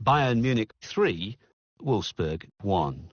Bayern Munich 3, Wolfsburg 1.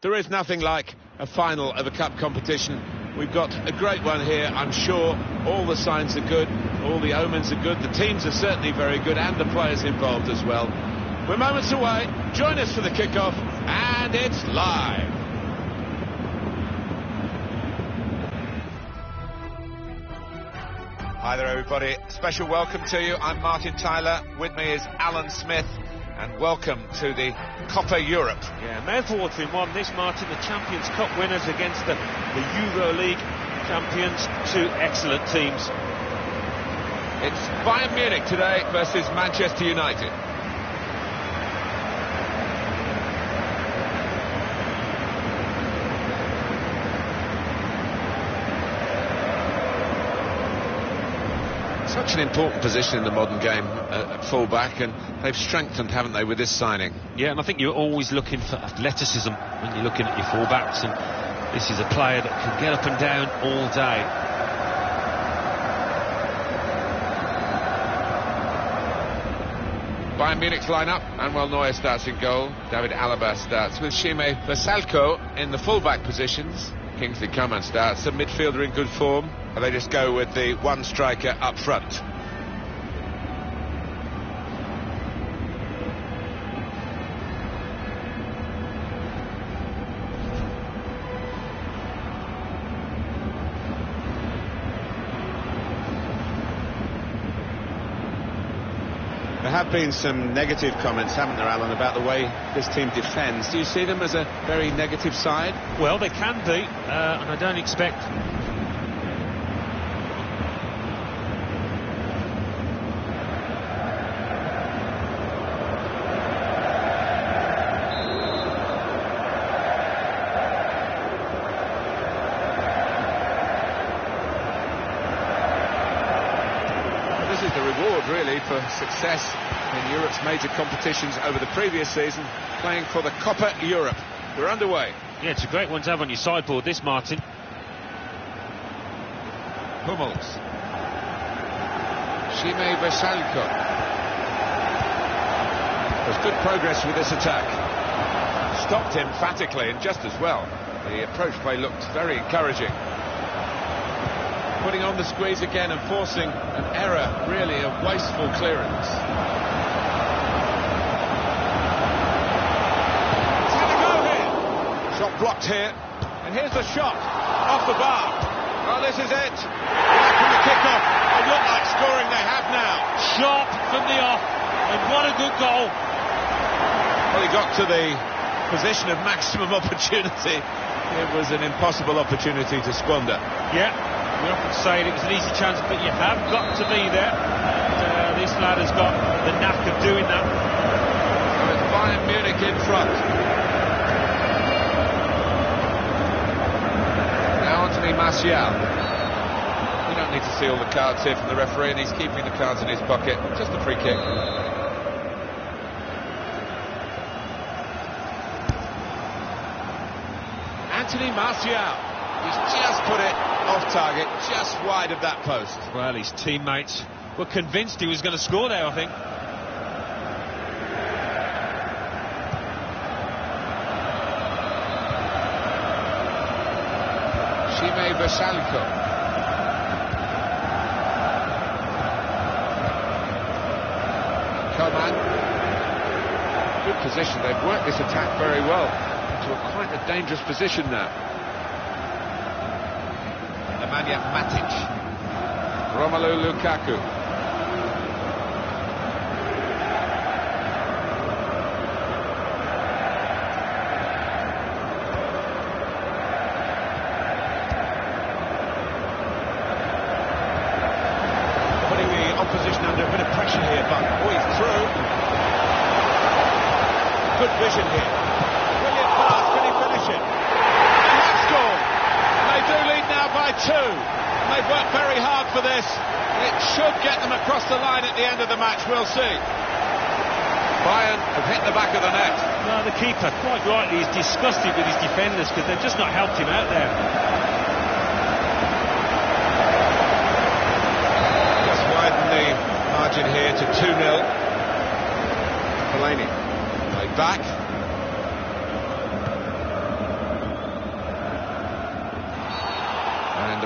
There is nothing like a final of a cup competition. We've got a great one here, I'm sure. All the signs are good, all the omens are good, the teams are certainly very good, and the players involved as well. We're moments away. Join us for the kickoff, and it's live. Hi there, everybody. Special welcome to you. I'm Martin Tyler. With me is Alan Smith. And welcome to the Copa Europe. Yeah, mouthwatering in one. This, Martin, the Champions Cup winners against the Euro League champions. Two excellent teams. It's Bayern Munich today versus Manchester United. Such an important position in the modern game at full-back, and they've strengthened, haven't they, with this signing? Yeah, and I think you're always looking for athleticism when you're looking at your full-backs, and this is a player that can get up and down all day. Bayern Munich's line-up. Manuel Neuer starts in goal. David Alaba starts with Šime Vrsaljko in the full-back positions. Kingsley Coman starts, a midfielder in good form. And they just go with the one striker up front. There have been some negative comments, haven't there, Alan, about the way this team defends. Do you see them as a very negative side? Well, they can be, and I don't expect... This is the reward, really, for success in Europe's major competitions over the previous season, playing for the Copa Europe. We're underway. Yeah, it's a great one to have on your sideboard, this, Martin. Hummels. Šime Vrsaljko. There's good progress with this attack. Stopped emphatically and just as well. The approach play looked very encouraging. Putting on the squeeze again and forcing an error, really, a wasteful clearance. It's going to go here. Shot blocked here. And here's the shot off the bar. Oh, this is it. Right from the kick-off. They look like scoring. They have now. Sharp from the off. And what a good goal. Well, he got to the position of maximum opportunity. It was an impossible opportunity to squander. Yeah. We often say it was an easy chance, but you have got to be there. And, this lad has got the knack of doing that. With Bayern Munich in front. Now Anthony Martial. We don't need to see all the cards here from the referee, and he's keeping the cards in his pocket. Just a free kick. Anthony Martial. He's just put it off target, just wide of that post. Well, his teammates were convinced he was going to score there, I think. Šime Vrsaljko. Coman. Good position, they've worked this attack very well into quite a dangerous position now. Nemanja Matic, Romelu Lukaku. Putting the opposition under a bit of pressure here, but he's through. Good vision here. Brilliant pass, can he finish it? And that's scored. They do lead now by 2. They've worked very hard for this. It should get them across the line at the end of the match, we'll see. Bayern have hit the back of the net. No, the keeper, quite rightly, is disgusted with his defenders because they've just not helped him out there. Just widen the margin here to 2-0. Fellaini. Played back.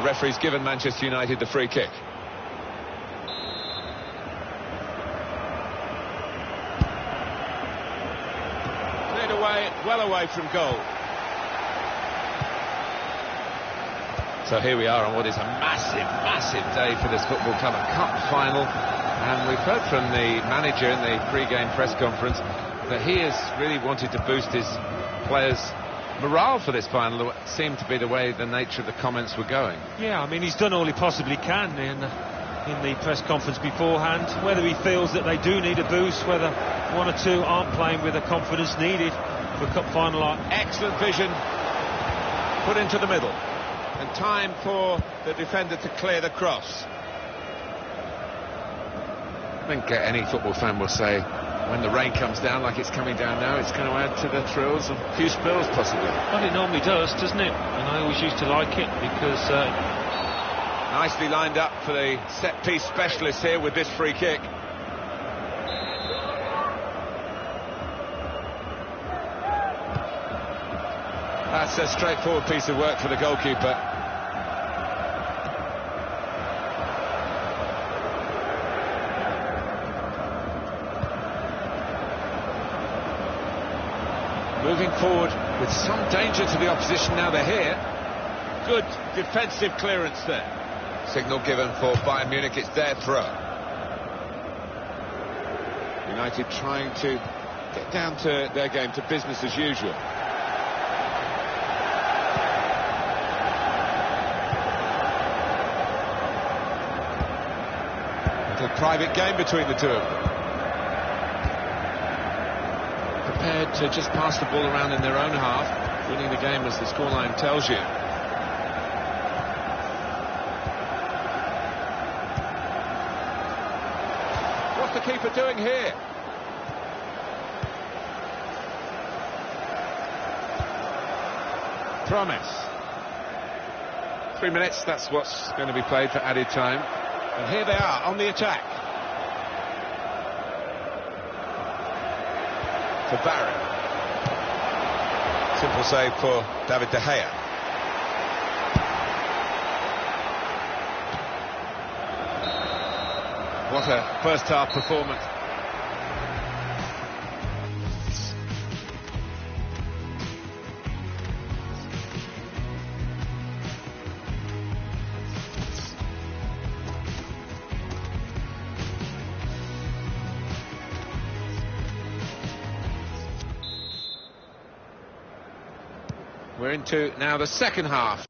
referee's given Manchester United the free kick. Cleared away, well away from goal. So here we are on what is a massive, massive day for this football club, a cup final. And we've heard from the manager in the pre-game press conference that he has really wanted to boost his players' morale for this final. It seemed to be the way the nature of the comments were going. Yeah, I mean, he's done all he possibly can in the press conference beforehand. Whether he feels that they do need a boost, whether one or two aren't playing with the confidence needed for a cup final. Excellent vision put into the middle. And time for the defender to clear the cross. I think any football fan will say, when the rain comes down like it's coming down now, it's going to add to the thrills and a few spills possibly. Well, it normally does, doesn't it? And I always used to like it because... Nicely lined up for the set-piece specialist here with this free kick. That's a straightforward piece of work for the goalkeeper. Moving forward with some danger to the opposition now they're here. Good defensive clearance there. Signal given for Bayern Munich, it's their throw. United trying to get down to their game, to business as usual. It's a private game between the two of them. Prepared to just pass the ball around in their own half, winning the game as the scoreline tells you. What's the keeper doing here? Promise. 3 minutes, that's what's going to be played for added time. And here they are on the attack. For Barry. Simple save for David De Gea. What a first half performance. We're into now the second half.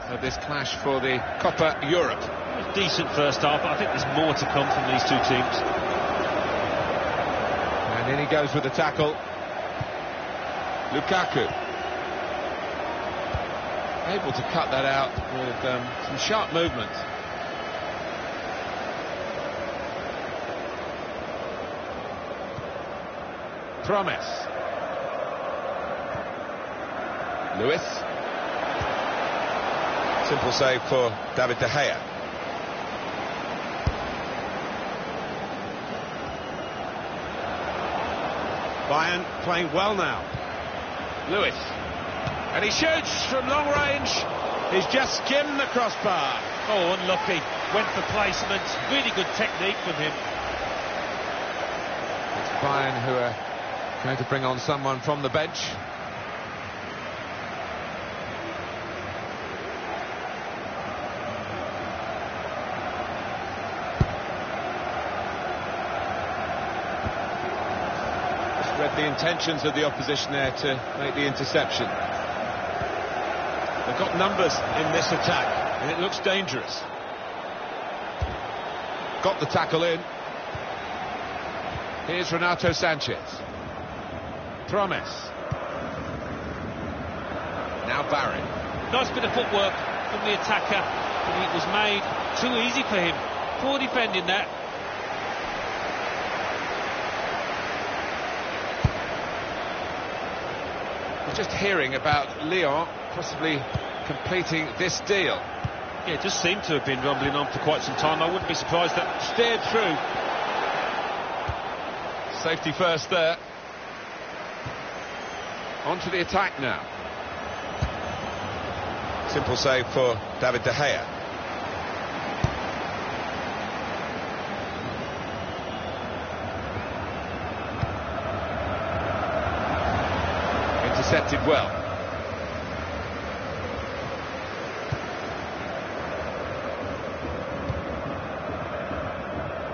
So this clash for the Copa Europe. Decent first half, but I think there's more to come from these two teams. And in he goes with the tackle. Lukaku. Able to cut that out with some sharp movement. Promise. Lewis. Simple save for David De Gea. Bayern playing well now. Lewis. And he shoots from long range. He's just skimmed the crossbar. Oh, unlucky. Went for placement. Really good technique from him. It's Bayern who are going to bring on someone from the bench. Read the intentions of the opposition there to make the interception. They've got numbers in this attack, and it looks dangerous. Got the tackle in. Here's Renato Sanchez. Promise. Now Barry. Nice bit of footwork from the attacker, but it was made too easy for him. Poor defending that. We're just hearing about Lyon possibly completing this deal. Yeah, it just seemed to have been rumbling on for quite some time. I wouldn't be surprised that Steered through. Safety first there. On to the attack now. Simple save for David De Gea. Intercepted well.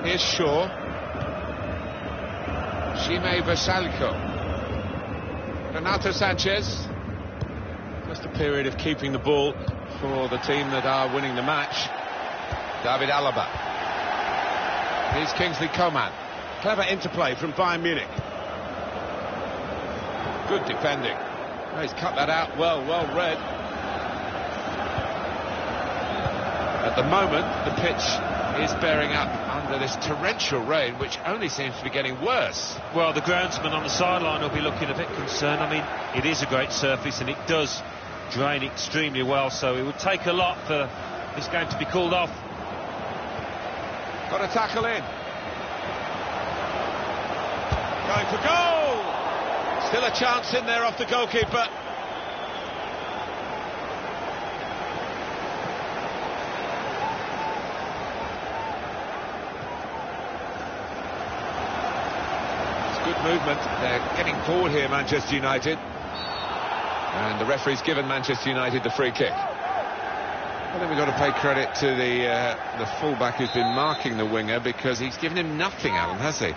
Here's Shaw. Jaime Versalco. Renato Sanchez. Just a period of keeping the ball for the team that are winning the match. David Alaba. Here's Kingsley Coman. Clever interplay from Bayern Munich. Good defending. Oh, he's cut that out well read. At the moment, the pitch is bearing up under this torrential rain, which only seems to be getting worse. Well, the groundsman on the sideline will be looking a bit concerned. I mean, it is a great surface and it does drain extremely well, so it would take a lot for this game to be called off. Got a tackle in. Going for goal! Still a chance in there off the goalkeeper. It's good movement. They're getting forward here, Manchester United. And the referee's given Manchester United the free kick. I think we've got to pay credit to the fullback who's been marking the winger, because he's given him nothing, Alan, has he?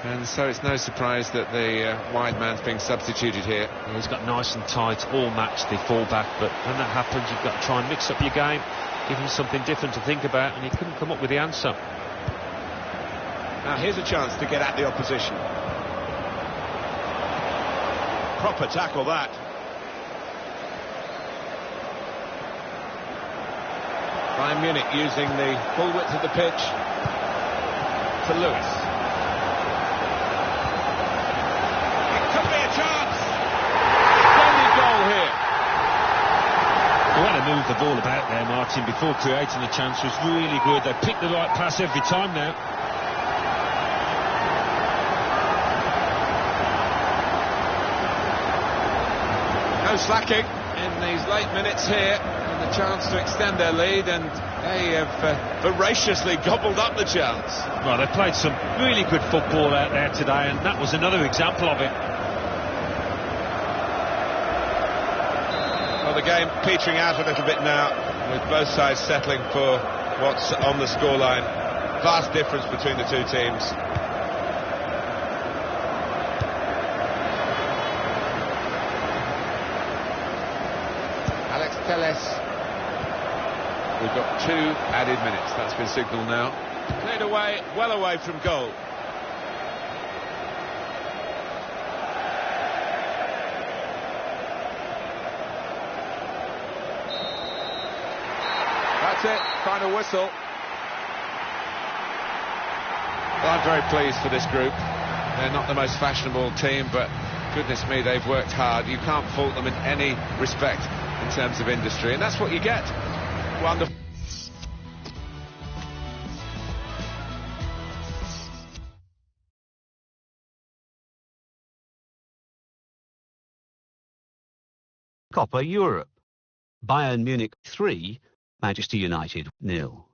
And so it's no surprise that the wide man's being substituted here. Yeah, he's got nice and tight all match, the fullback, but when that happens you've got to try and mix up your game, give him something different to think about, and he couldn't come up with the answer. Now here's a chance to get at the opposition. Proper tackle that. Bayern Munich using the full width of the pitch for Lewis. It could be a chance. Splendid goal here. The way to move the ball about there, Martin, before creating the chance was really good. They picked the right pass every time now. No slacking in these late minutes here. The chance to extend their lead, and they have voraciously gobbled up the chance. Well, they played some really good football out there today, and that was another example of it. Well, the game petering out a little bit now, with both sides settling for what's on the scoreline. Vast difference between the two teams. Alex Telles. We've got 2 added minutes. That's been signalled now. Cleared away, well away from goal. That's it, final whistle. Well, I'm very pleased for this group. They're not the most fashionable team, but goodness me, they've worked hard. You can't fault them in any respect in terms of industry, and that's what you get. Wonderful. Copa Europe. Bayern Munich 3, Manchester United 0.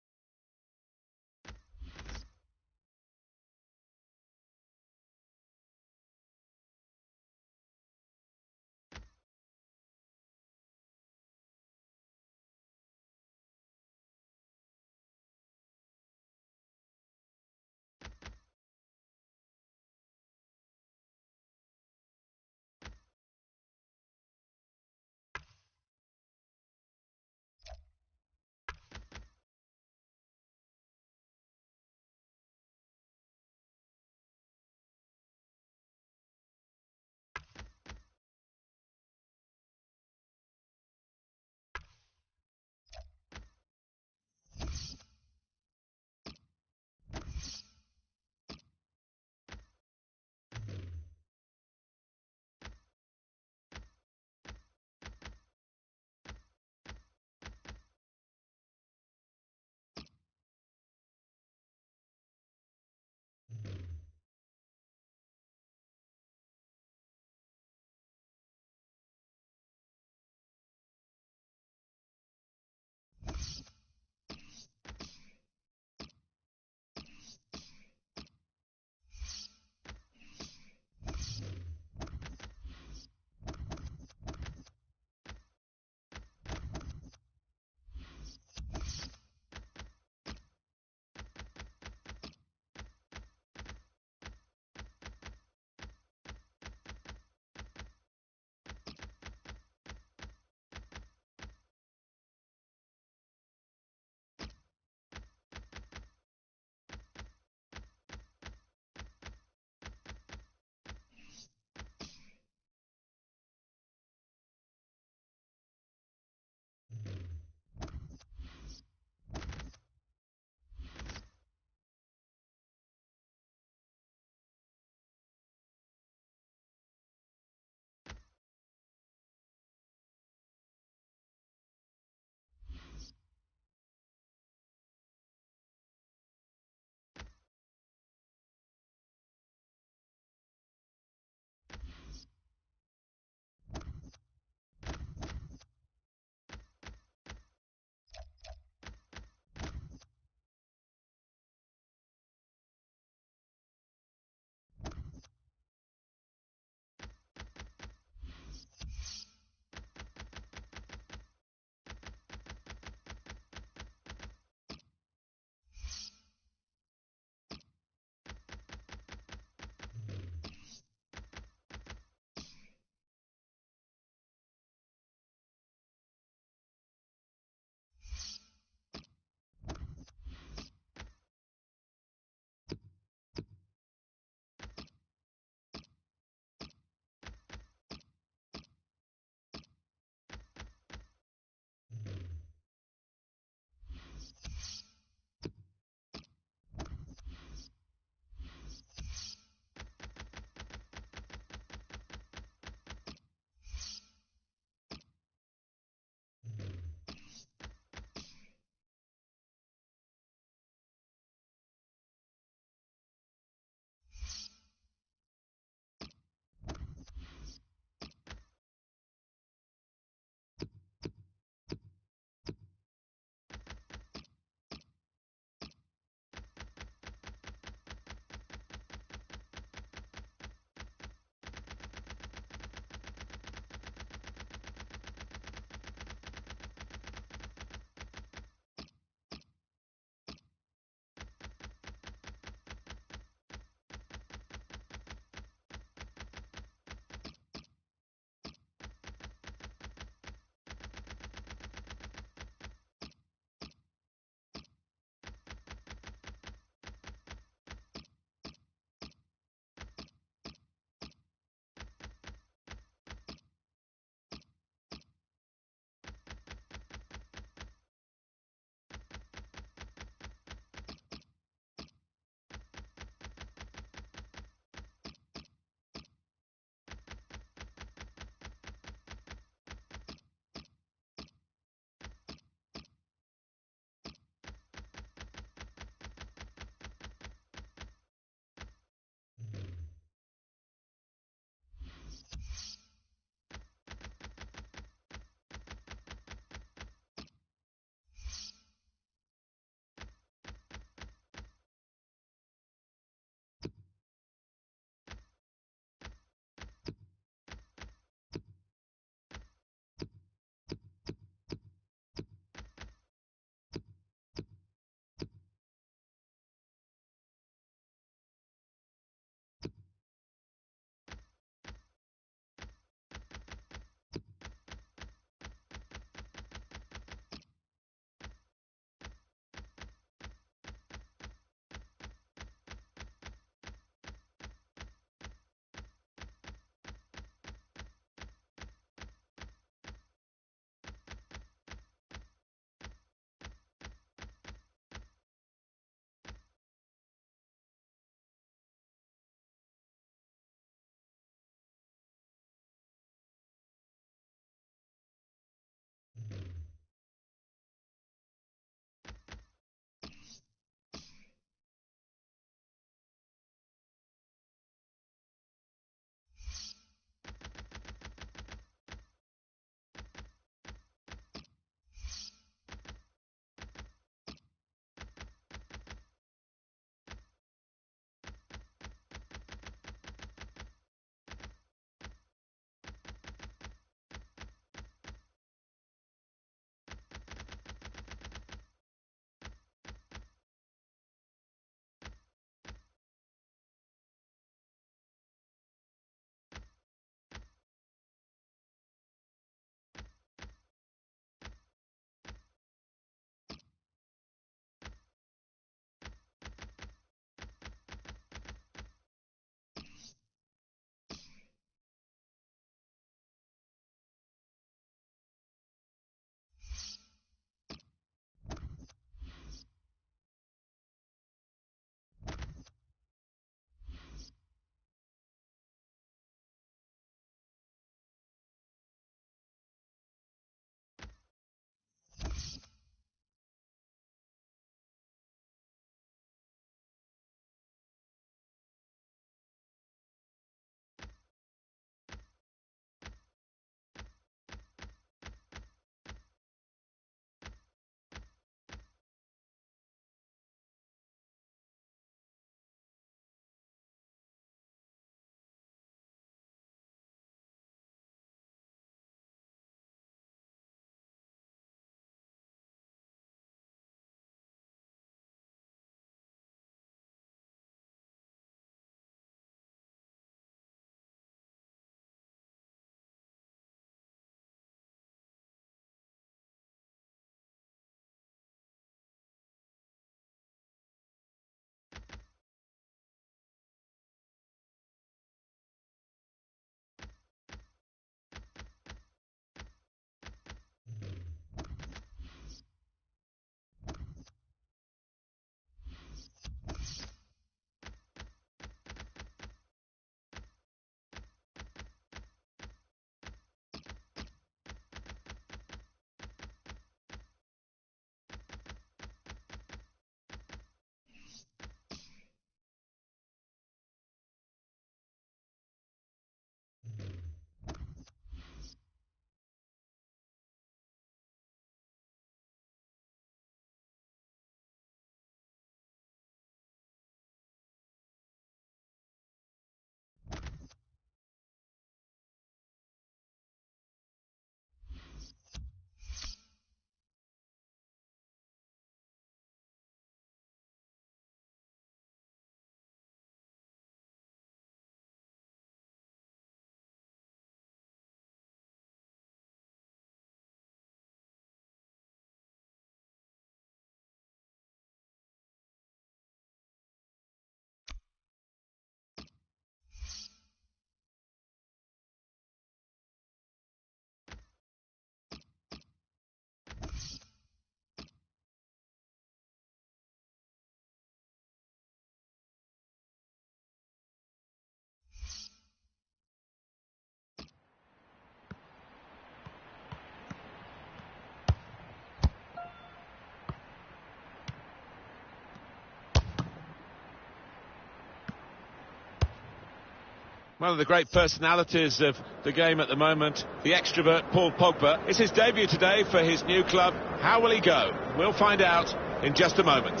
One of the great personalities of the game at the moment, the extrovert Paul Pogba. It's his debut today for his new club. How will he go? We'll find out in just a moment.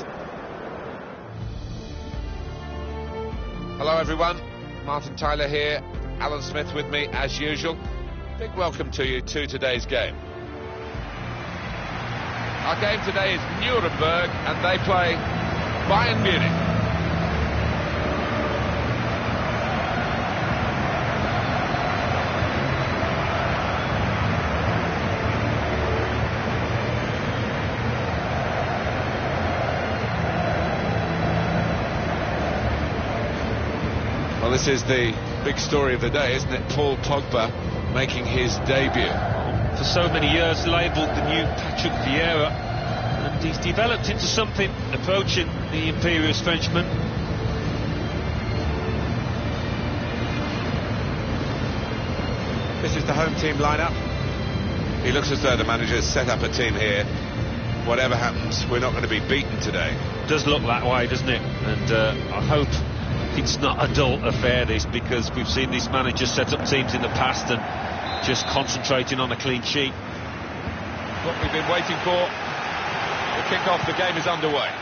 Hello everyone, Martin Tyler here, Alan Smith with me as usual. Big welcome to you to today's game. Our game today is Nuremberg and they play Bayern Munich. Well, this is the big story of the day, isn't it? Paul Pogba making his debut. For so many years labelled the new Patrick Vieira, and he's developed into something approaching the imperious Frenchman. This is the home team lineup. He looks as though the manager's set up a team here. Whatever happens, we're not going to be beaten today. It does look that way, doesn't it? And I hope it's not a dull affair, this, because we've seen these managers set up teams in the past and just concentrating on a clean sheet. What we've been waiting for, the kick-off, the game is underway.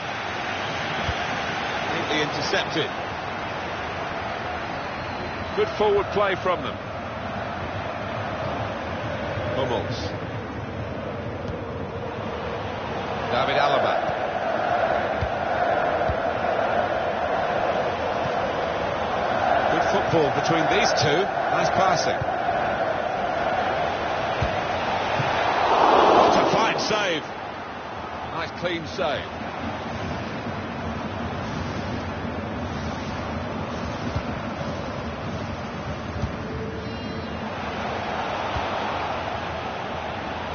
Neatly intercepted. Good forward play from them. Hummels. David Alaba. Football between these two. Nice passing. What a fine save. Nice clean save.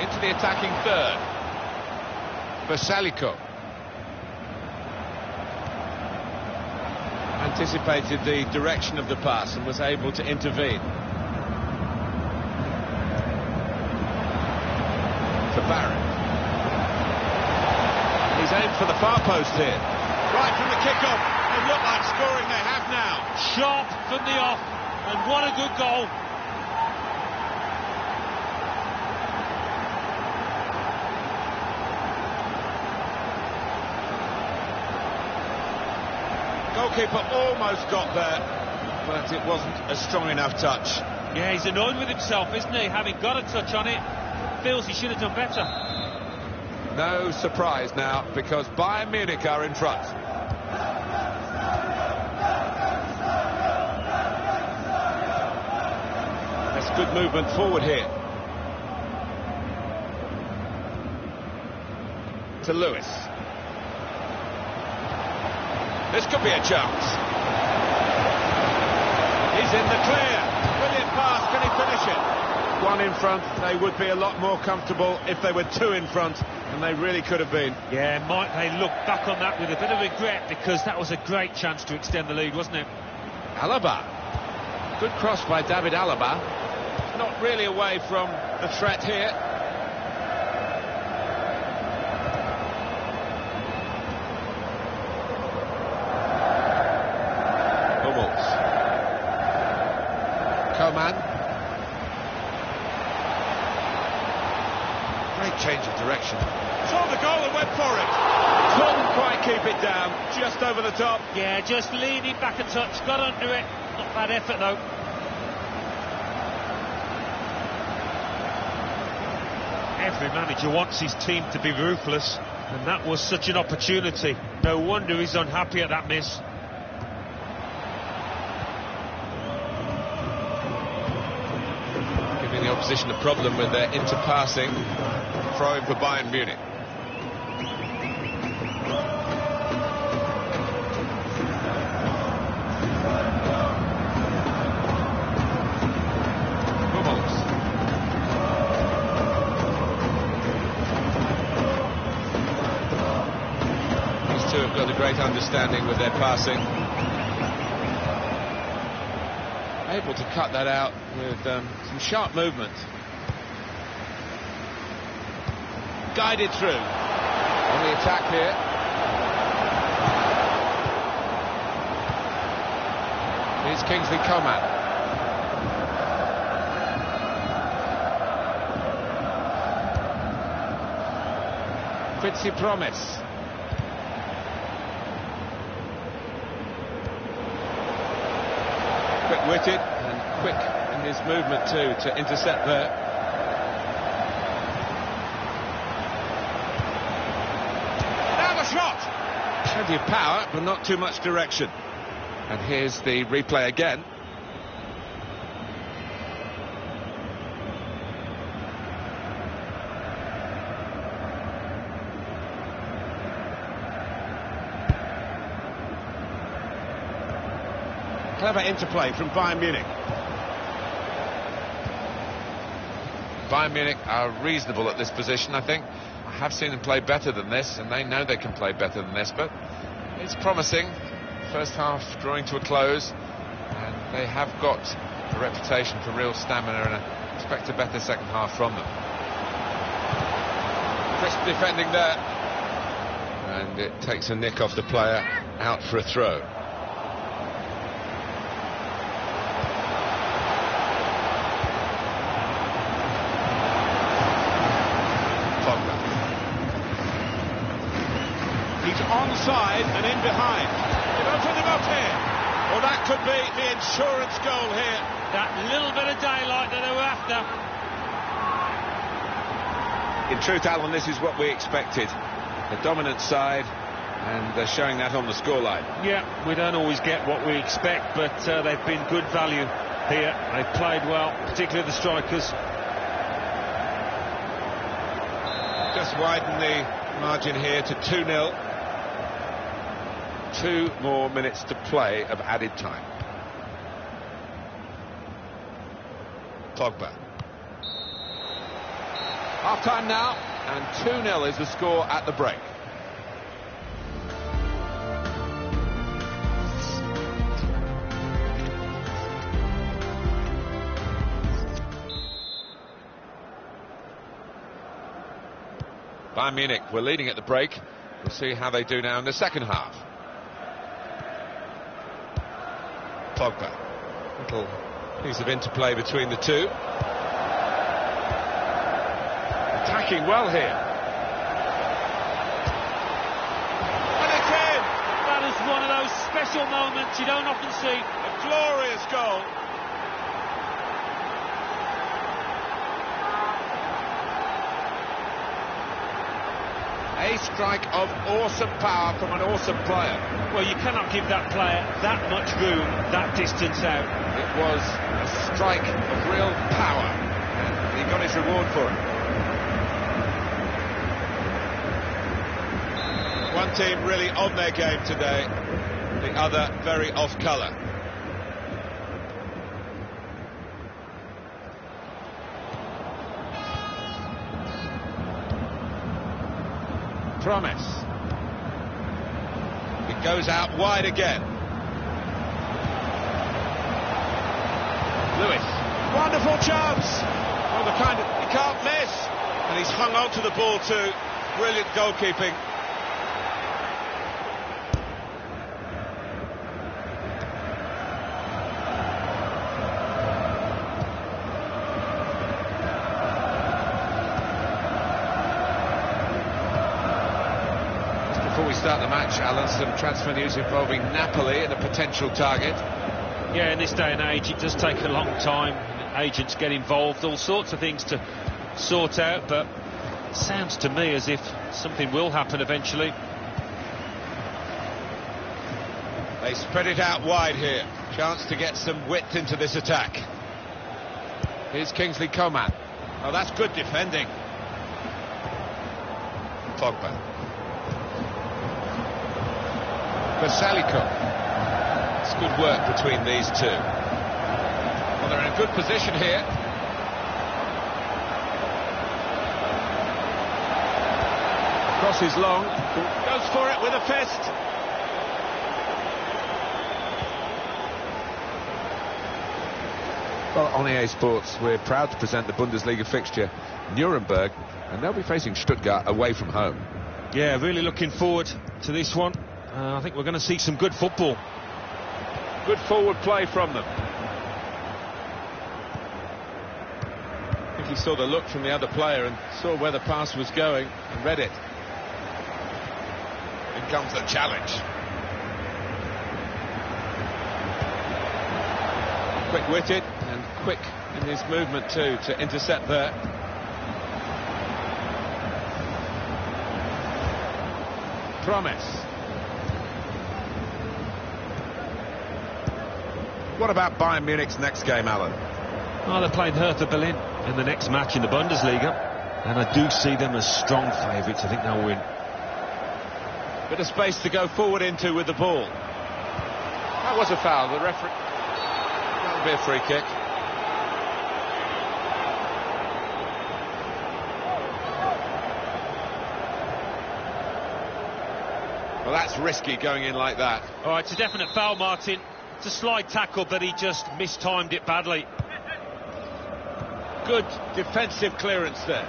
Into the attacking third. Versaliko. Anticipated the direction of the pass and was able to intervene. For Barrett. He's aimed for the far post here. Right from the kick-off. They look like scoring, they have now. Sharp from the off, and what a good goal. Goalkeeper almost got there, but it wasn't a strong enough touch. Yeah, he's annoyed with himself, isn't he? Having got a touch on it, feels he should have done better. No surprise now, because Bayern Munich are in front. That's good movement forward here. To Lewis. This could be a chance. He's in the clear. Brilliant pass. Can he finish it? One in front. They would be a lot more comfortable if they were two in front, and they really could have been. Yeah, might they look back on that with a bit of regret, because that was a great chance to extend the lead, wasn't it? Alaba. Good cross by David Alaba. Not really away from the threat here. Coman. Great change of direction. Saw the goal and went for it. Couldn't quite keep it down. Just over the top. Yeah, just leaning back a touch. Got under it. Not bad effort, though. Every manager wants his team to be ruthless, and that was such an opportunity. No wonder he's unhappy at that miss. The opposition a problem with their interpassing, throwing for Bayern Munich. Hummels. These two have got a great understanding with their passing. Able to cut that out with some sharp movement. Guided through on the attack here. Here's Kingsley Coman. Fitzy Promise. Quick-witted and quick in his movement too to intercept there. Now the shot! Plenty of power, but not too much direction. And here's the replay again. Clever interplay from Bayern Munich. Bayern Munich are reasonable at this position, I think. I have seen them play better than this, and they know they can play better than this, but it's promising. First half drawing to a close, and they have got a reputation for real stamina, and I expect a better second half from them. Crisp defending there, and it takes a nick off the player, out for a throw. He's onside and in behind. They've opened him up here. Well, that could be the insurance goal here. That little bit of daylight that they were after. In truth, Alan, this is what we expected. The dominant side, and they're showing that on the scoreline. Yeah, we don't always get what we expect, but they've been good value here. They've played well, particularly the strikers. Just widen the margin here to 2-0. 2 more minutes to play of added time. Pogba. Half time now, and 2-0 is the score at the break. Bayern Munich were leading at the break. We'll see how they do now in the second half. Pogba. Little piece of interplay between the two. Attacking well here. And it's in! That is one of those special moments you don't often see. A glorious goal. A strike of awesome power from an awesome player. Well, you cannot give that player that much room, that distance out. It was a strike of real power, and he got his reward for it. One team really on their game today, the other very off colour. Promise. It goes out wide again. Lewis. Wonderful chance. Oh, the kind of, he can't miss. And he's hung on to the ball too. Brilliant goalkeeping. Before we start the match, Alan, some transfer news involving Napoli and a potential target. Yeah, in this day and age, it does take a long time. Agents get involved, all sorts of things to sort out, but it sounds to me as if something will happen eventually. They spread it out wide here. Chance to get some width into this attack. Here's Kingsley Coman. Oh, that's good defending. Pogba. Basalico. It's good work between these two. Well, they're in a good position here. Crosses long. Goes for it with a fist. Well, on EA Sports, we're proud to present the Bundesliga fixture, Nuremberg, and they'll be facing Stuttgart away from home. Yeah, really looking forward to this one. I think we're going to see some good football. Good forward play from them. I think he saw the look from the other player and saw where the pass was going and read it. comes the challenge. Quick-witted and quick in his movement too to intercept there. Promise. What about Bayern Munich's next game, Alan? Well, they're playing Hertha Berlin in the next match in the Bundesliga, and I do see them as strong favourites. I think they'll win. Bit of space to go forward into with the ball. That was a foul. The referee... That'll be a free kick. Well, that's risky going in like that. All right, it's a definite foul, Martin. It's a slide tackle, but he just mistimed it badly. Good defensive clearance there.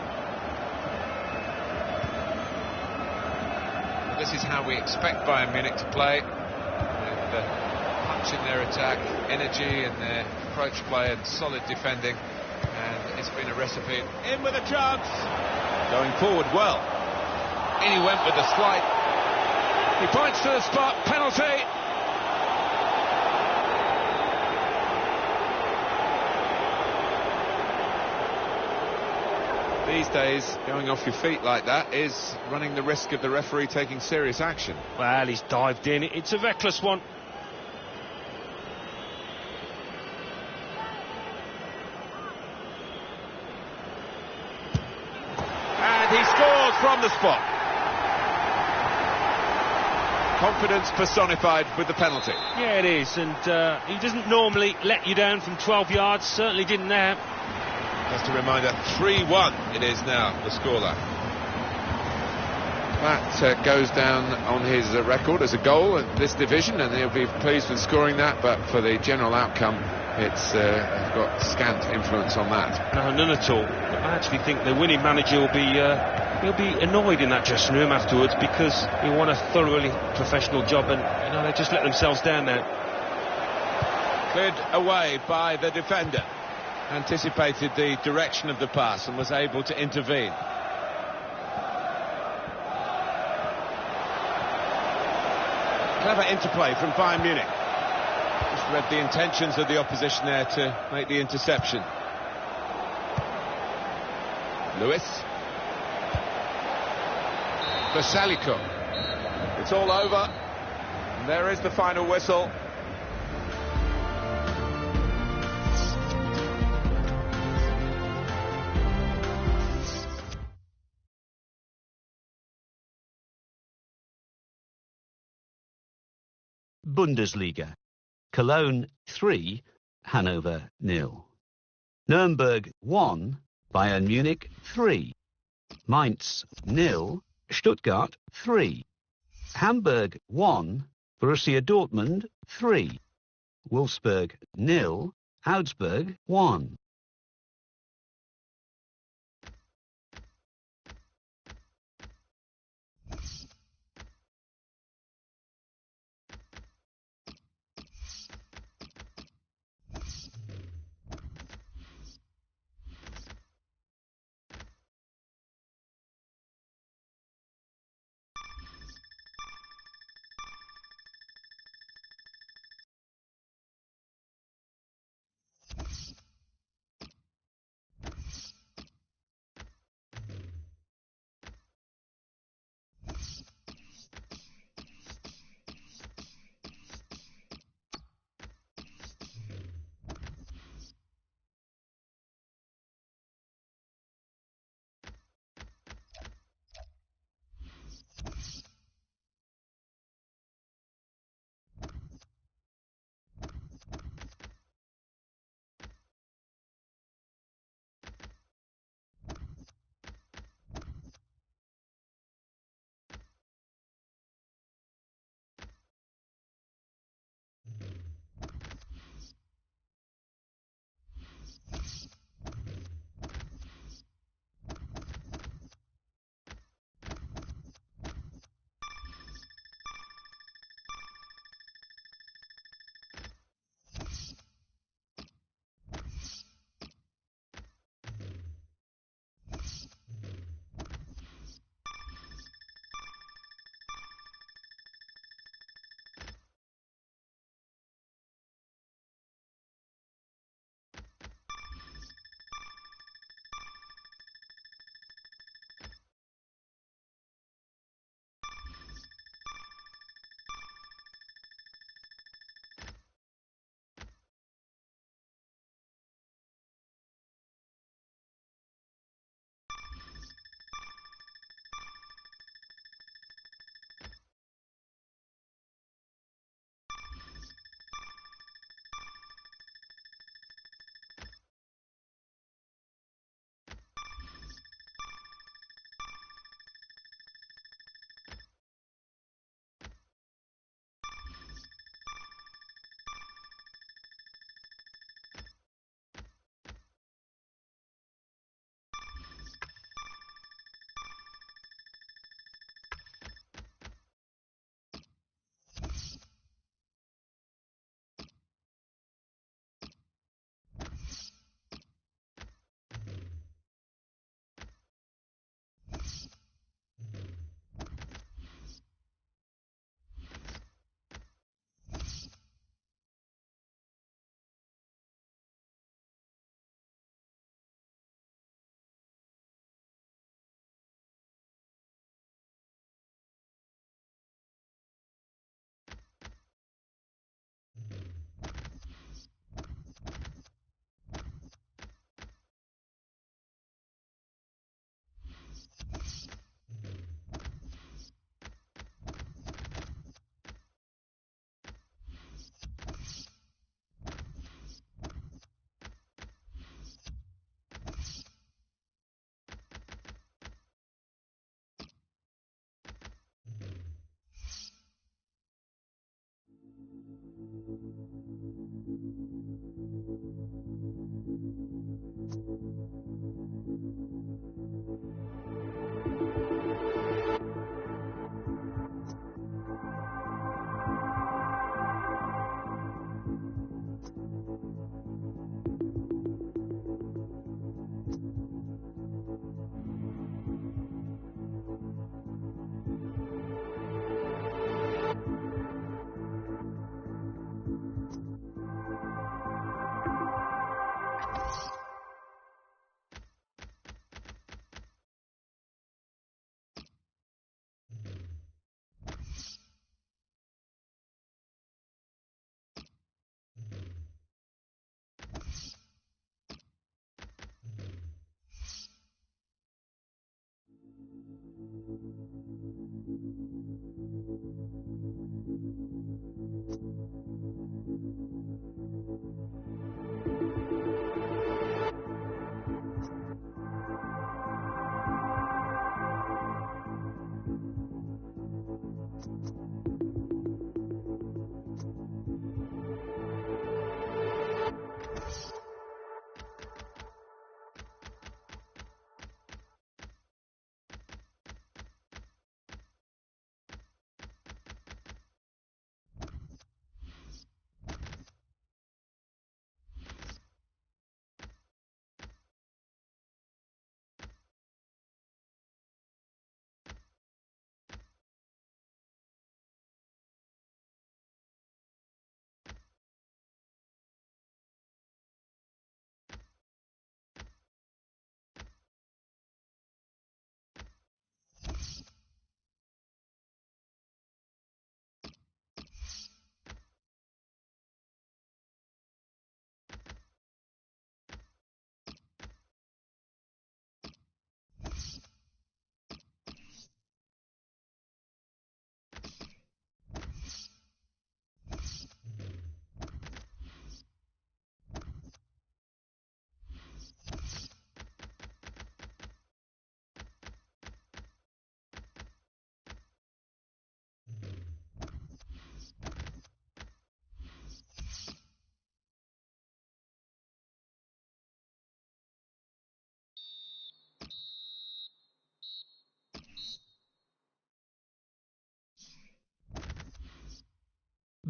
This is how we expect Bayern Munich to play, with punch in their attack, energy in their approach play and solid defending, and it's been a recipe. In with a chance, going forward well. In he went with the slide. He points to the spot, penalty. These days, going off your feet like that is running the risk of the referee taking serious action. Well, he's dived in. It's a reckless one. And he scores from the spot. Confidence personified with the penalty. Yeah, it is, and he doesn't normally let you down from 12 yards, certainly didn't there. Just a reminder, 3-1 it is now, the scoreline. That goes down on his record as a goal in this division, and he'll be pleased with scoring that, but for the general outcome, it's got scant influence on that. No, none at all. I actually think the winning manager will be he'll be annoyed in that dressing room afterwards, because he won a thoroughly professional job, and you know, they just let themselves down now. Cleared away by the defender. Anticipated the direction of the pass and was able to intervene. Clever interplay from Bayern Munich. Just read the intentions of the opposition there to make the interception. Lewis. Versaliko. It's all over. And there is the final whistle. Bundesliga. Cologne 3, Hanover 0. Nuremberg 1, Bayern Munich 3. Mainz 0, Stuttgart 3. Hamburg 1, Borussia Dortmund 3. Wolfsburg 0, Augsburg 1.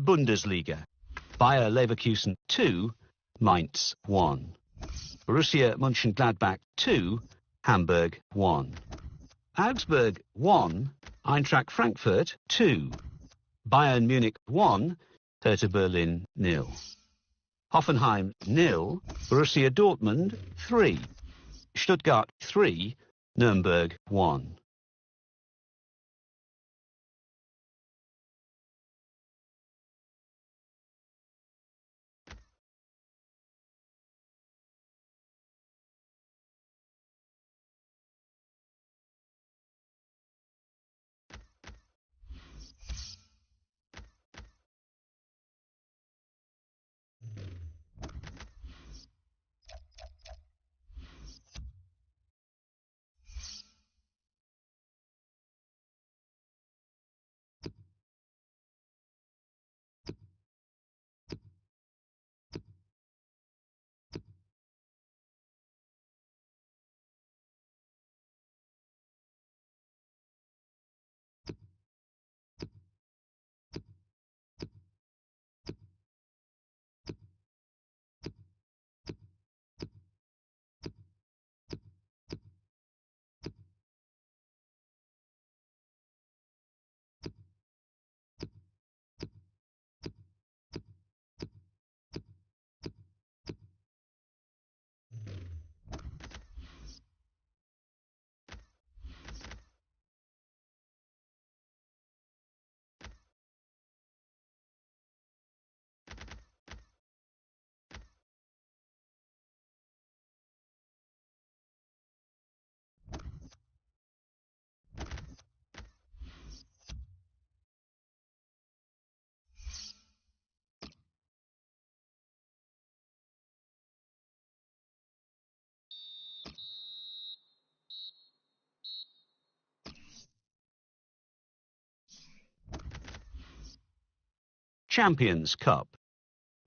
Bundesliga. Bayer Leverkusen 2, Mainz 1. Borussia Mönchengladbach 2, Hamburg 1. Augsburg 1, Eintracht Frankfurt 2. Bayern Munich 1, Hertha Berlin 0. Hoffenheim 0, Borussia Dortmund 3. Stuttgart 3, Nuremberg 1. Champions Cup.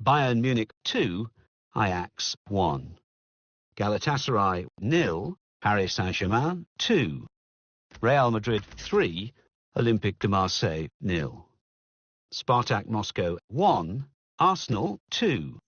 Bayern Munich 2, Ajax 1. Galatasaray 0, Paris Saint-Germain 2. Real Madrid 3, Olympique de Marseille 0. Spartak Moscow 1, Arsenal 2.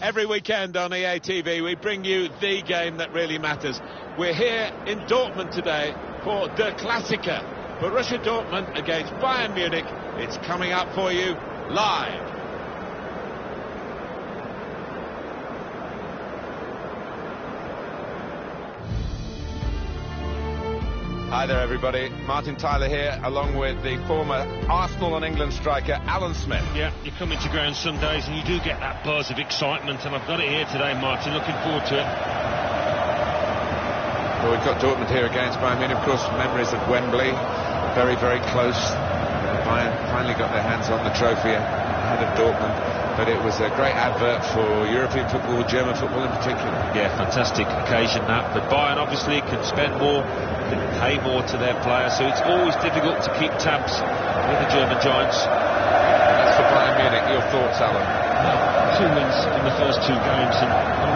Every weekend on EA TV, we bring you the game that really matters. We're here in Dortmund today for Der Klassiker. Borussia Dortmund against Bayern Munich. It's coming up for you live. Hi there, everybody. Martin Tyler here, along with the former Arsenal and England striker, Alan Smith. Yeah, you come into ground some days and you do get that buzz of excitement, and I've got it here today, Martin. Looking forward to it. Well, we've got Dortmund here against Bayern Munich. Of course, memories of Wembley, very, very close. Bayern finally got their hands on the trophy ahead of Dortmund, but it was a great advert for European football, German football in particular. Yeah, fantastic occasion that, but Bayern obviously can spend more, can pay more to their players, so it's always difficult to keep tabs with the German giants. That's for Bayern Munich. Your thoughts, Alan? Well, 2 wins in the first 2 games, and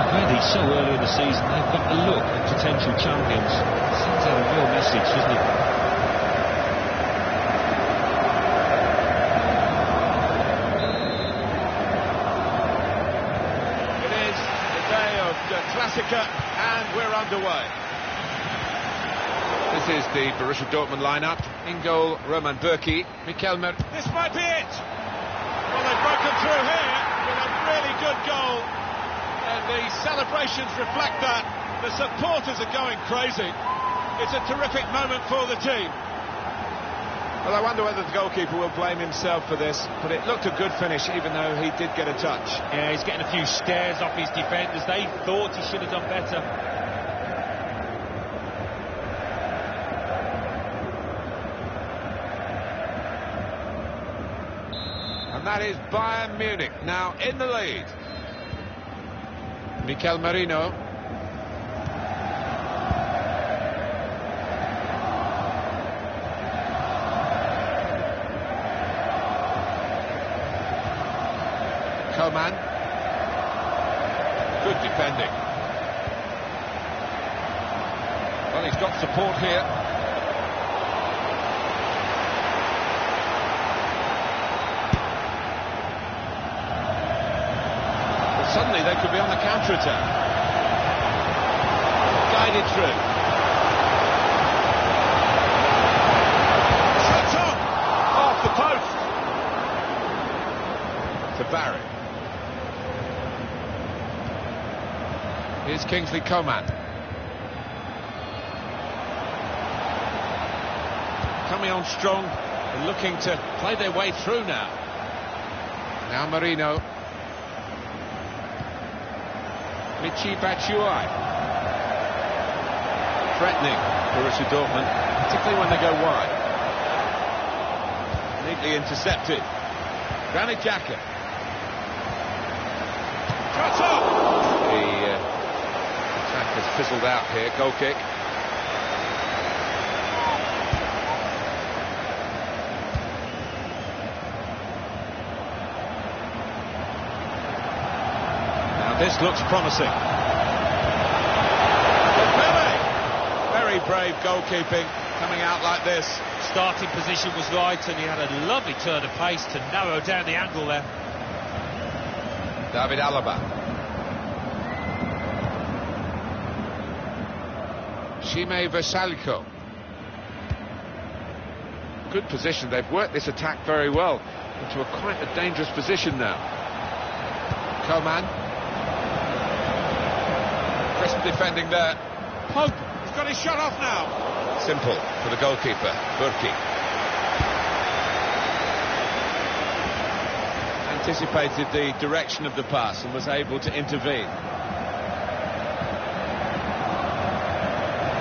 already so early in the season they've got the look of potential champions. It sends out a real message, doesn't it? And we're underway. This is the Borussia Dortmund lineup. In goal, Roman Bürki, Mikel Mer. This might be it. Well, they've broken through here with a really good goal, and the celebrations reflect that. The supporters are going crazy. It's a terrific moment for the team. Well, I wonder whether the goalkeeper will blame himself for this, but it looked a good finish, even though he did get a touch. Yeah, he's getting a few stares off his defenders. They thought he should have done better. And that is Bayern Munich now in the lead. Mikel Merino. Coman. Good defending. Well, he's got support here. But suddenly they could be on the counter-attack. Guided through. Shot on! Off the post. To Barry. Here's Kingsley Coman. Coming on strong and looking to play their way through now. Now Marino. Michy Batshuayi. Threatening Borussia Dortmund, particularly when they go wide. Neatly intercepted. Granit Xhaka. Shot off! The attack has fizzled out here. Goal kick. Now this looks promising. Very brave goalkeeping, coming out like this. Starting position was right, and he had a lovely turn of pace to narrow down the angle there. David Alaba. Shime Versalco. Good position. They've worked this attack very well into quite a dangerous position now. Coman. Crisp defending there. Pope, he's got his shot off now. Simple for the goalkeeper, Bürki. Anticipated the direction of the pass and was able to intervene.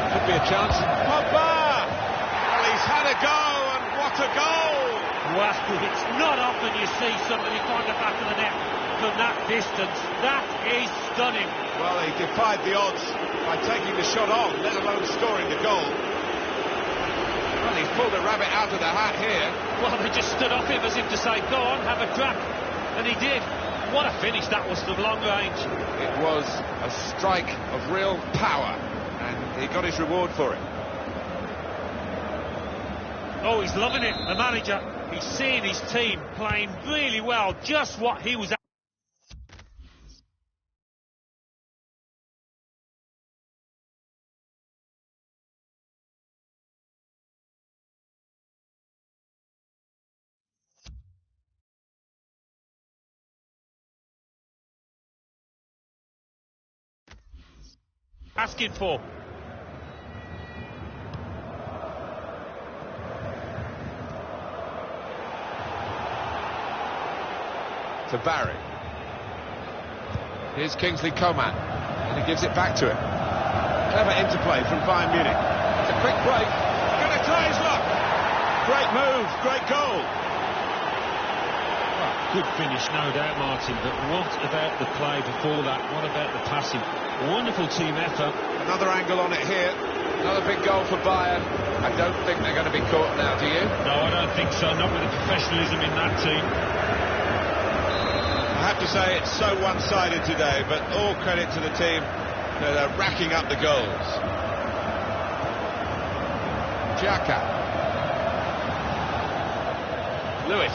Could be a chance. Pogba! Well, he's had a go, and what a goal! Wow, it's not often you see somebody find the back of the net from that distance. That is stunning. Well, he defied the odds by taking the shot on, let alone scoring the goal. Well, he's pulled a rabbit out of the hat here. Well, they just stood off him as if to say, go on, have a crack. And he did. What a finish that was from long range. It was a strike of real power, and he got his reward for it. Oh, he's loving it, the manager. He's seeing his team playing really well, just what he was asking for. to Barry. Here's Kingsley Coman, and he gives it back to him. Clever interplay from Bayern Munich. It's a quick break. Going to try his luck. Great move, great goal. Well, good finish, no doubt, Martin, but what about the play before that? What about the passing? Wonderful team effort. Another angle on it here. Another big goal for Bayern. I don't think they're going to be caught now, do you? No, I don't think so, not with the professionalism in that team. I have to say it's so one-sided today, but all credit to the team. They're racking up the goals. Xhaka. Lewis.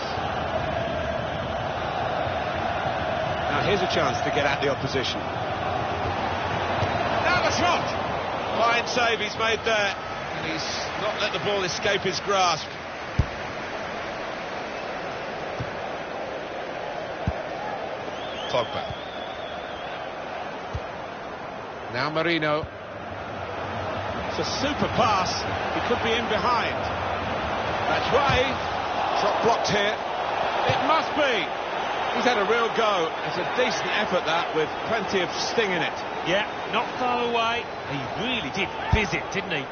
Now here's a chance to get at the opposition. Now the shot! Fine save he's made there. And he's not let the ball escape his grasp. Pogba. Now Marino. It's a super pass. He could be in behind. That's right. Shot blocked here. It must be. He's had a real go. It's a decent effort, that, with plenty of sting in it. Yeah, not far away. He really did fizz it, didn't he?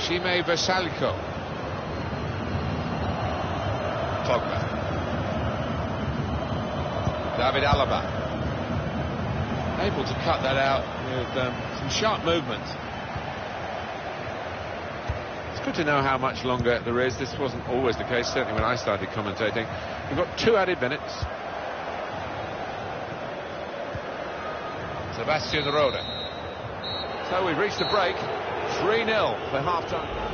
Shime Versaliko. Pogba. David Alaba. Able to cut that out with some sharp movements. It's good to know how much longer there is. This wasn't always the case, certainly when I started commentating. We've got 2 added minutes. Sebastian Rode. So we've reached the break. 3-0 for half-time.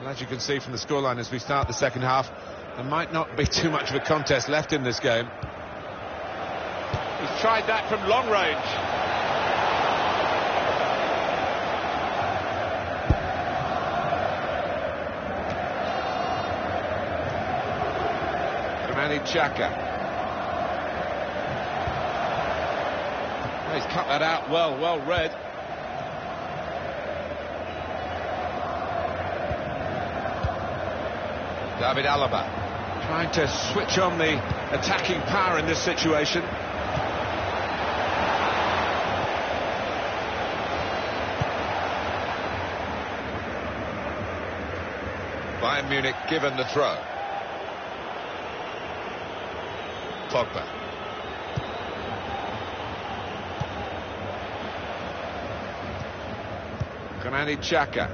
As you can see from the scoreline as we start the second half, there might not be too much of a contest left in this game. He's tried that from long range. Xhaka. He's cut that out well read. David Alaba trying to switch on the attacking power in this situation. Bayern Munich given the throw. Pogba. Granit Xhaka.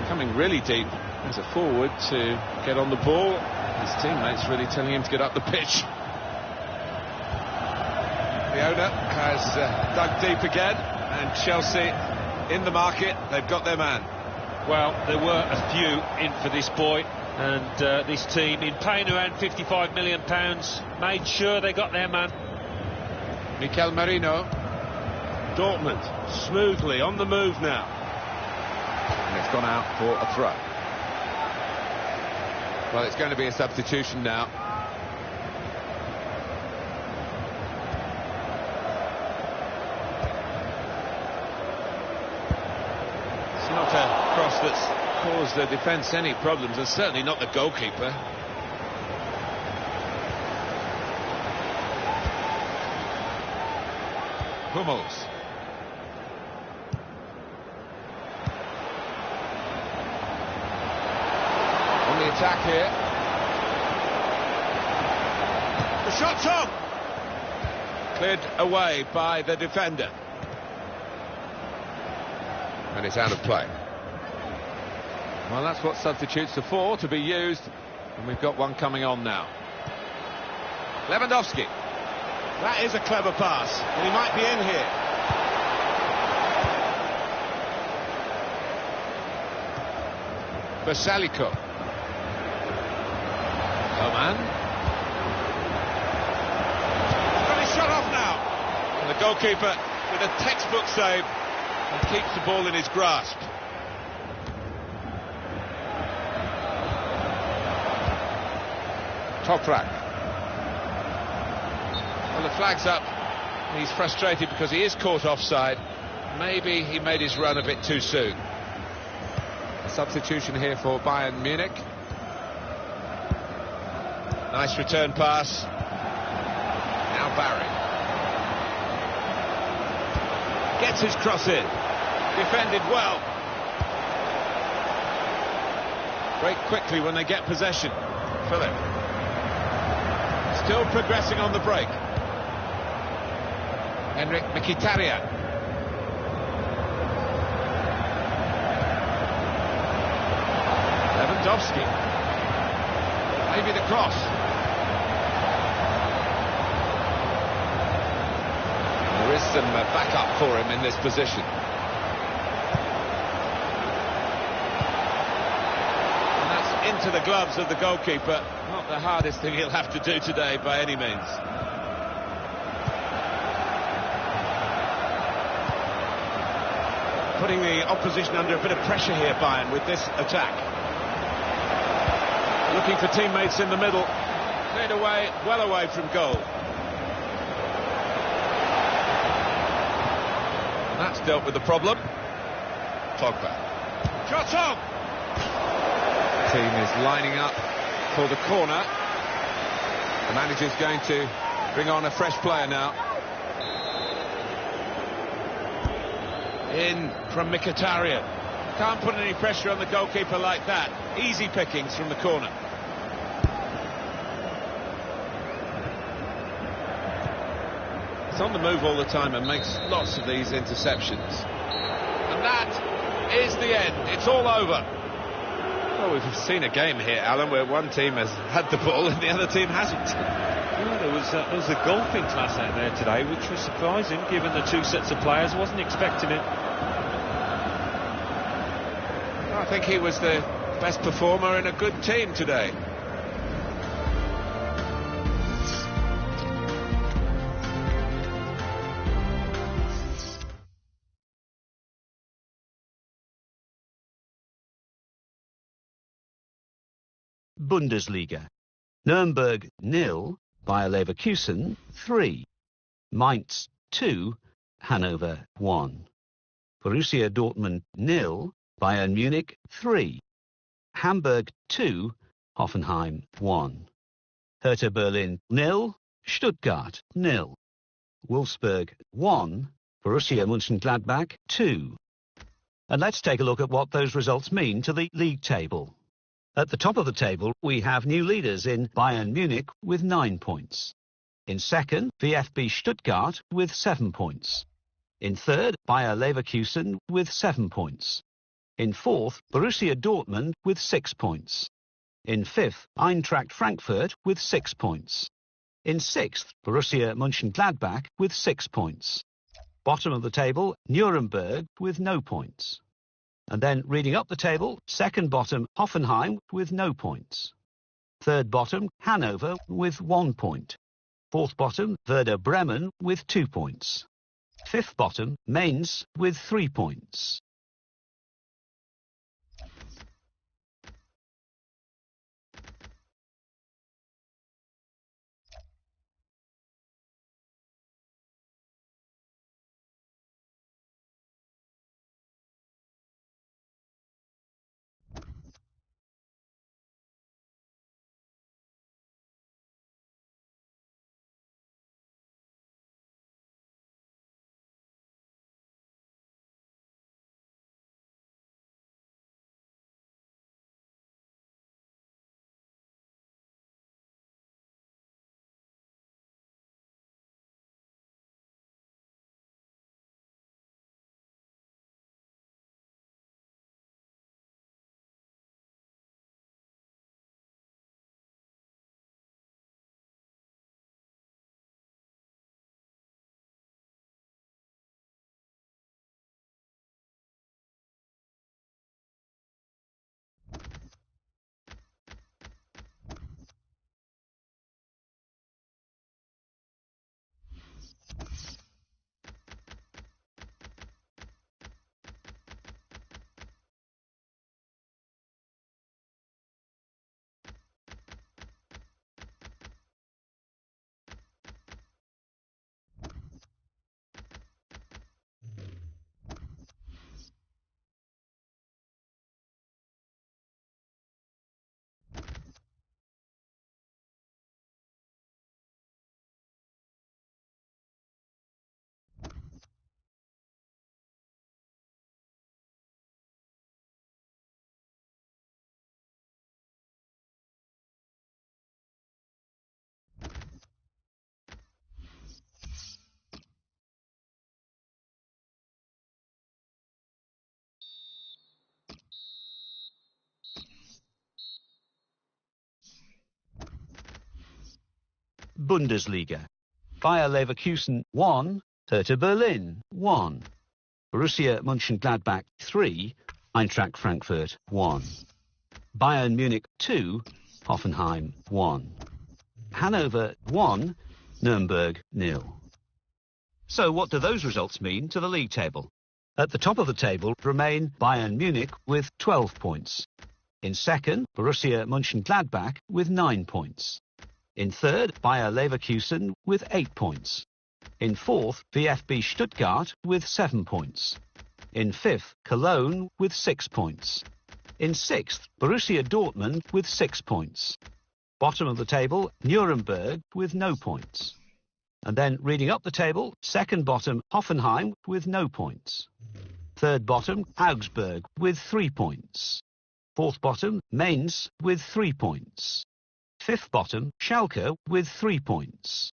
Coming really deep as a forward to get on the ball. His teammates really telling him to get up the pitch. The owner has dug deep again, and Chelsea in the market. They've got their man. Well, there were a few in for this boy, and this team, in paying around £55 million, made sure they got their man. Mikel Merino. Dortmund smoothly on the move now. And it's gone out for a throw. Well, it's going to be a substitution now. It's not a cross that's caused the defence any problems, and certainly not the goalkeeper. Hummels. On the attack here. The shot's on. Cleared away by the defender. And it's out of play. Well, that's what substitutes are for, to be used. And we've got one coming on now. Lewandowski. That is a clever pass, and he might be in here. Basaliko. Coman. Got his shot off now. And the goalkeeper with a textbook save and keeps the ball in his grasp. Toprak. Well, the flag's up. He's frustrated because he is caught offside. Maybe he made his run a bit too soon. Substitution here for Bayern Munich. Nice return pass. Now Barry. Gets his cross in. Defended well. Break quickly when they get possession. Philip. Still progressing on the break. Henrik Mkhitaryan. Lewandowski. Maybe the cross. There is some backup for him in this position. And that's into the gloves of the goalkeeper. Not the hardest thing he'll have to do today by any means. Putting the opposition under a bit of pressure here, Bayern, with this attack. Looking for teammates in the middle. Cleared away, well away from goal. And that's dealt with the problem. Pogba. Shot on! The team is lining up for the corner. The manager's going to bring on a fresh player now. In from Mkhitaryan. Can't put any pressure on the goalkeeper like that. Easy pickings from the corner. He's on the move all the time and makes lots of these interceptions. And that is the end. It's all over. Well, we've seen a game here, Alan, where one team has had the ball and the other team hasn't. Yeah, there was a golfing class out there today, which was surprising given the two sets of players. Wasn't expecting it. I think he was the best performer in a good team today. Bundesliga. Nuremberg 0, Bayer Leverkusen 3, Mainz 2, Hanover 1, Borussia Dortmund 0, Bayern Munich 3, Hamburg 2, Hoffenheim 1, Hertha Berlin 0, Stuttgart 0, Wolfsburg 1, Borussia Mönchengladbach 2. And let's take a look at what those results mean to the league table. At the top of the table, we have new leaders in Bayern Munich with 9 points. In second, VfB Stuttgart with 7 points. In third, Bayer Leverkusen with 7 points. In fourth, Borussia Dortmund with 6 points. In fifth, Eintracht Frankfurt with 6 points. In sixth, Borussia Mönchengladbach with 6 points. Bottom of the table, Nuremberg with no points. And then reading up the table, second bottom, Hoffenheim with no points. Third bottom, Hanover with 1 point. Fourth bottom, Werder Bremen with 2 points. Fifth bottom, Mainz with 3 points. Bundesliga. Bayer Leverkusen 1, Hertha Berlin 1. Borussia Mönchengladbach 3, Eintracht Frankfurt 1. Bayern Munich 2, Hoffenheim 1. Hanover 1, Nuremberg 0. So what do those results mean to the league table? At the top of the table remain Bayern Munich with 12 points. In second, Borussia Mönchengladbach with 9 points. In third, Bayer Leverkusen with 8 points. In fourth, VfB Stuttgart with 7 points. In fifth, Cologne with 6 points. In sixth, Borussia Dortmund with 6 points. Bottom of the table, Nuremberg with no points. And then reading up the table, second bottom, Hoffenheim with no points. Third bottom, Augsburg with 3 points. Fourth bottom, Mainz with 3 points. Fifth bottom, Schalke with 3 points.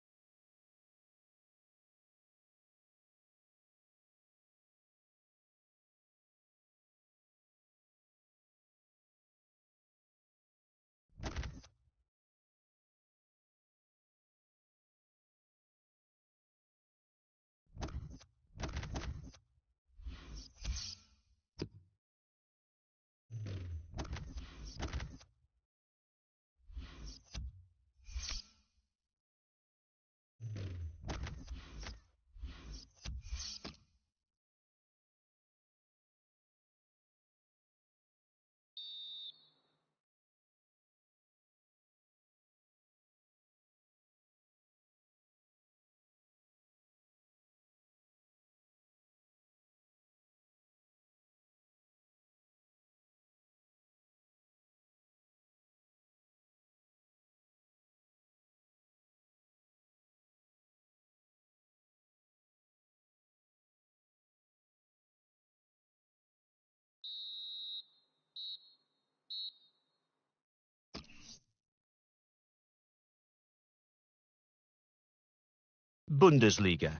Bundesliga.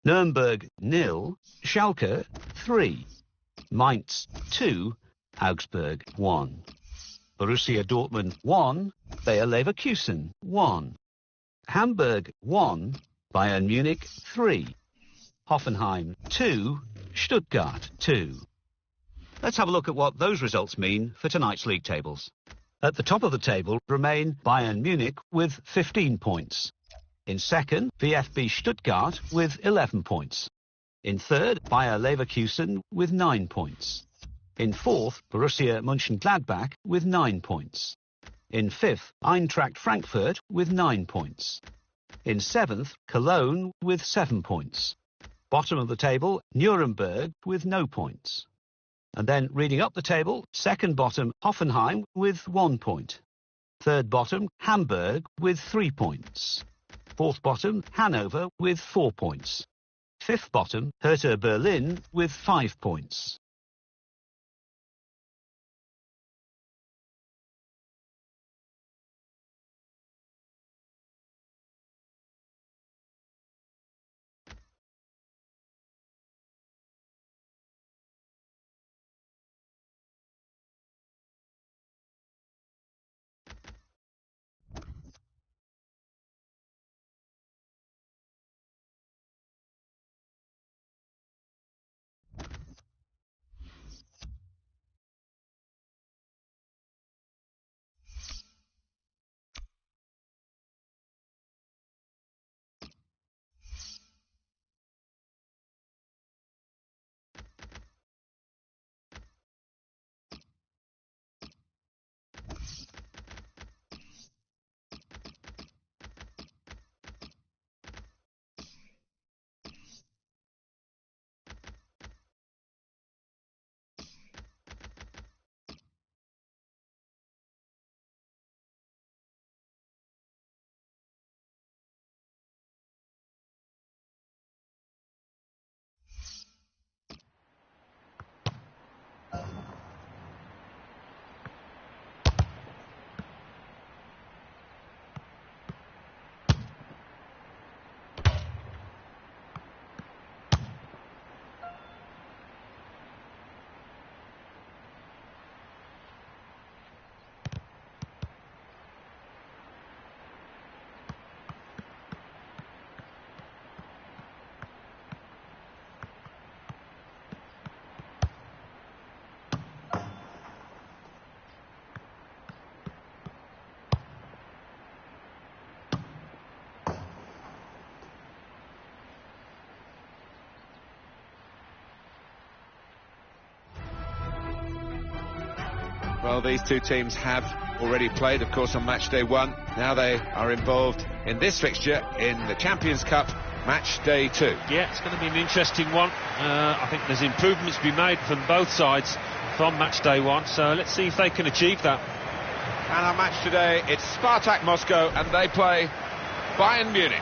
Nuremberg 0, Schalke 3, Mainz 2, Augsburg 1. Borussia Dortmund 1, Bayer Leverkusen 1. Hamburg 1, Bayern Munich 3. Hoffenheim 2, Stuttgart 2. Let's have a look at what those results mean for tonight's league tables. At the top of the table remain Bayern Munich with 15 points. In second, VfB Stuttgart with 11 points. In third, Bayer Leverkusen with 9 points. In fourth, Borussia Mönchengladbach with 9 points. In fifth, Eintracht Frankfurt with 9 points. In seventh, Cologne with 7 points. Bottom of the table, Nuremberg with no points. And then reading up the table, second bottom, Hoffenheim with 1 point. Third bottom, Hamburg with 3 points. Fourth bottom, Hanover with 4 points. Fifth bottom, Hertha Berlin with 5 points. Well, these two teams have already played, of course, on match day 1. Now they are involved in this fixture in the Champions Cup, match day 2. Yeah, it's going to be an interesting one. I think there's improvements to be made from both sides from match day 1, so let's see if they can achieve that. And our match today, it's Spartak Moscow, and they play Bayern Munich.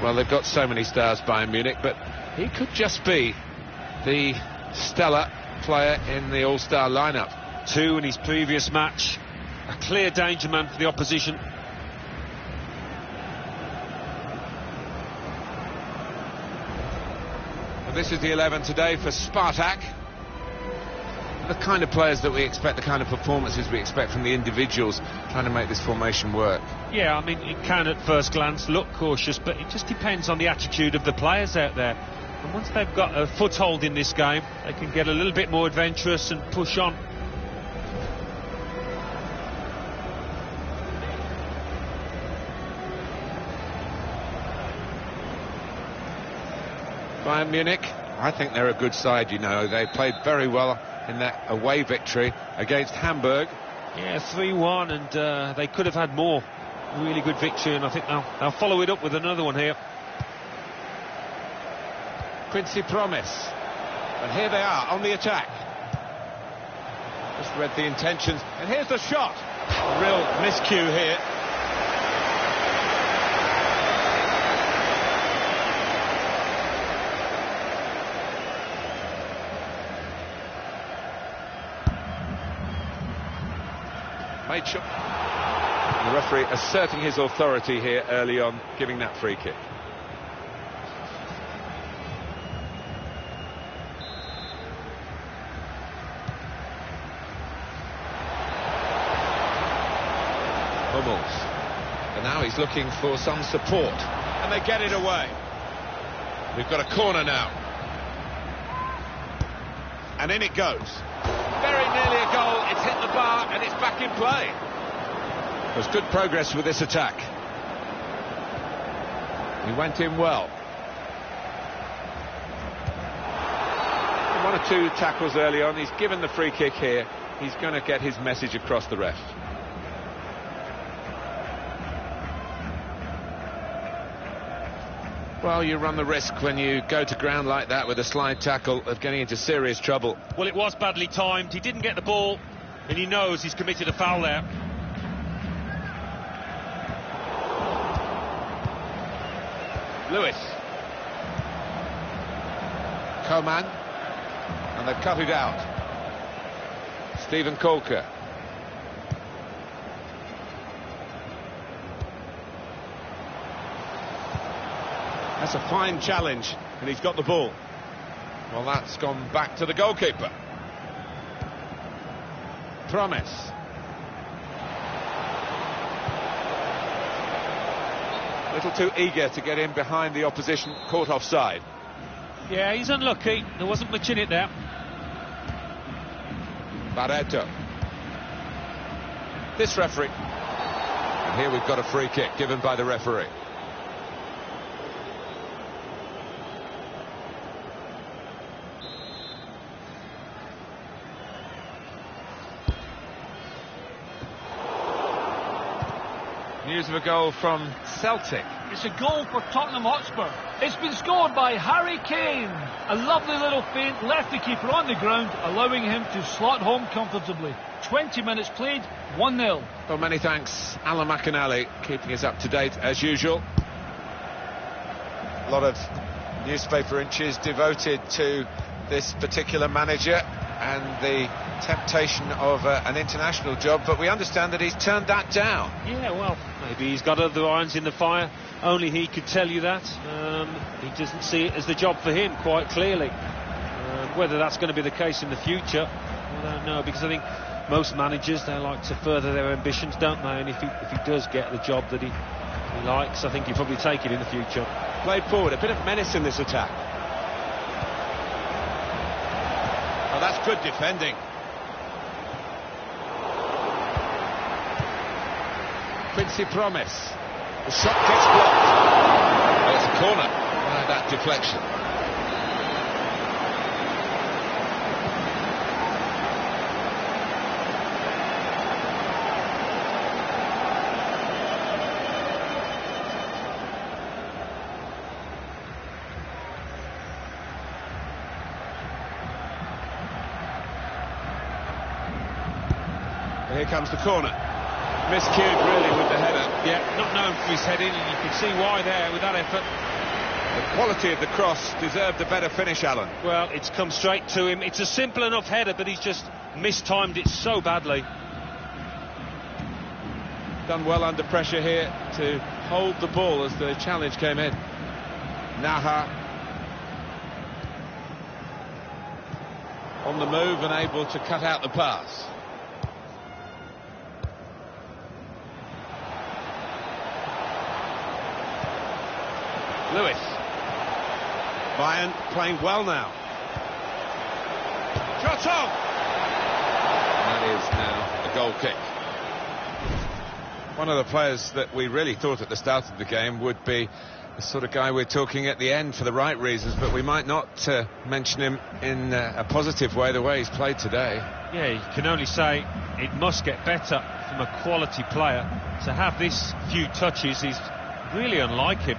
Well, they've got so many stars, Bayern Munich, but he could just be the stellar player in the all-star lineup. 2 in his previous match, a clear danger man for the opposition. And this is the 11 today for Spartak. The kind of players that we expect, the kind of performances we expect from the individuals trying to make this formation work. Yeah, I mean, it can at first glance look cautious, but it just depends on the attitude of the players out there. And once they've got a foothold in this game, they can get a little bit more adventurous and push on. Bayern Munich, I think they're a good side, you know. They played very well in that away victory against Hamburg. Yeah, 3-1, and they could have had more. Really good victory, and I think they'll follow it up with another one here. Quincy Promes. And here they are on the attack. Just read the intentions. And here's the shot. Real miscue here. Made sure. The referee asserting his authority here early on, giving that free kick. Hummels. And now he's looking for some support. And they get it away. We've got a corner now. And in it goes. Very nearly a goal. It's hit the bar and it's back in play. There's good progress with this attack. He went in well. 1 or 2 tackles early on. He's given the free kick here. He's going to get his message across the ref. Well, you run the risk when you go to ground like that with a slide tackle of getting into serious trouble. Well, it was badly timed. He didn't get the ball, and he knows he's committed a foul there. Lewis. Coman. And they've cut it out. Stephen Kolker. That's a fine challenge, and he's got the ball. Well, that's gone back to the goalkeeper. Promes. A little too eager to get in behind the opposition, caught offside. Yeah, he's unlucky. There wasn't much in it there. Barreto. This referee. And here we've got a free kick given by the referee. News of a goal from Celtic. It's a goal for Tottenham Hotspur. It's been scored by Harry Kane. A lovely little feint left the keeper on the ground, allowing him to slot home comfortably. 20 minutes played, 1-0. Well, many thanks, Alan McInally, keeping us up to date as usual. A lot of newspaper inches devoted to this particular manager and the temptation of an international job, but we understand that he's turned that down. Yeah, well, maybe he's got other irons in the fire. Only he could tell you that. He doesn't see it as the job for him, quite clearly. Whether that's going to be the case in the future, I don't know, because I think most managers, they like to further their ambitions, don't they? And if he does get the job that he likes, I think he'll probably take it in the future. Played forward, a bit of menace in this attack. Oh, that's good defending. Quincy Promise. The shot gets blocked. Well, it's a corner by that deflection. Here comes the corner. Miscued really with the header. Yeah, not known for his heading, and you can see why there with that effort. The quality of the cross deserved a better finish, Alan. Well, it's come straight to him. It's a simple enough header, but he's just mistimed it so badly. Done well under pressure here to hold the ball as the challenge came in. Naha on the move and able to cut out the pass. Lewis. Bayern playing well now. Shot on! That is now a goal kick. One of the players that we really thought at the start of the game would be the sort of guy we're talking at the end for the right reasons, but we might not mention him in a positive way, the way he's played today. Yeah, you can only say it must get better from a quality player. To have this few touches is really unlike him.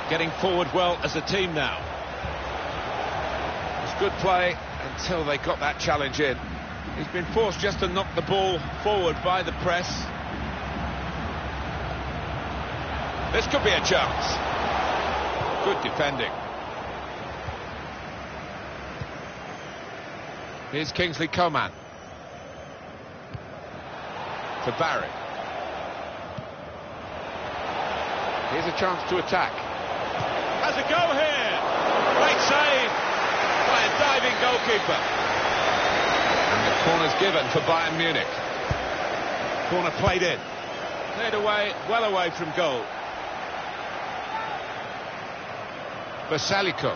Getting forward well as a team now. It's good play until they got that challenge in. He's been forced just to knock the ball forward by the press. This could be a chance. Good defending. Here's Kingsley Coman. To Barry. Here's a chance to attack. Has a go here. Great save by a diving goalkeeper. And the corner's given for Bayern Munich. Corner played in. Cleared away, well away from goal. Basalico.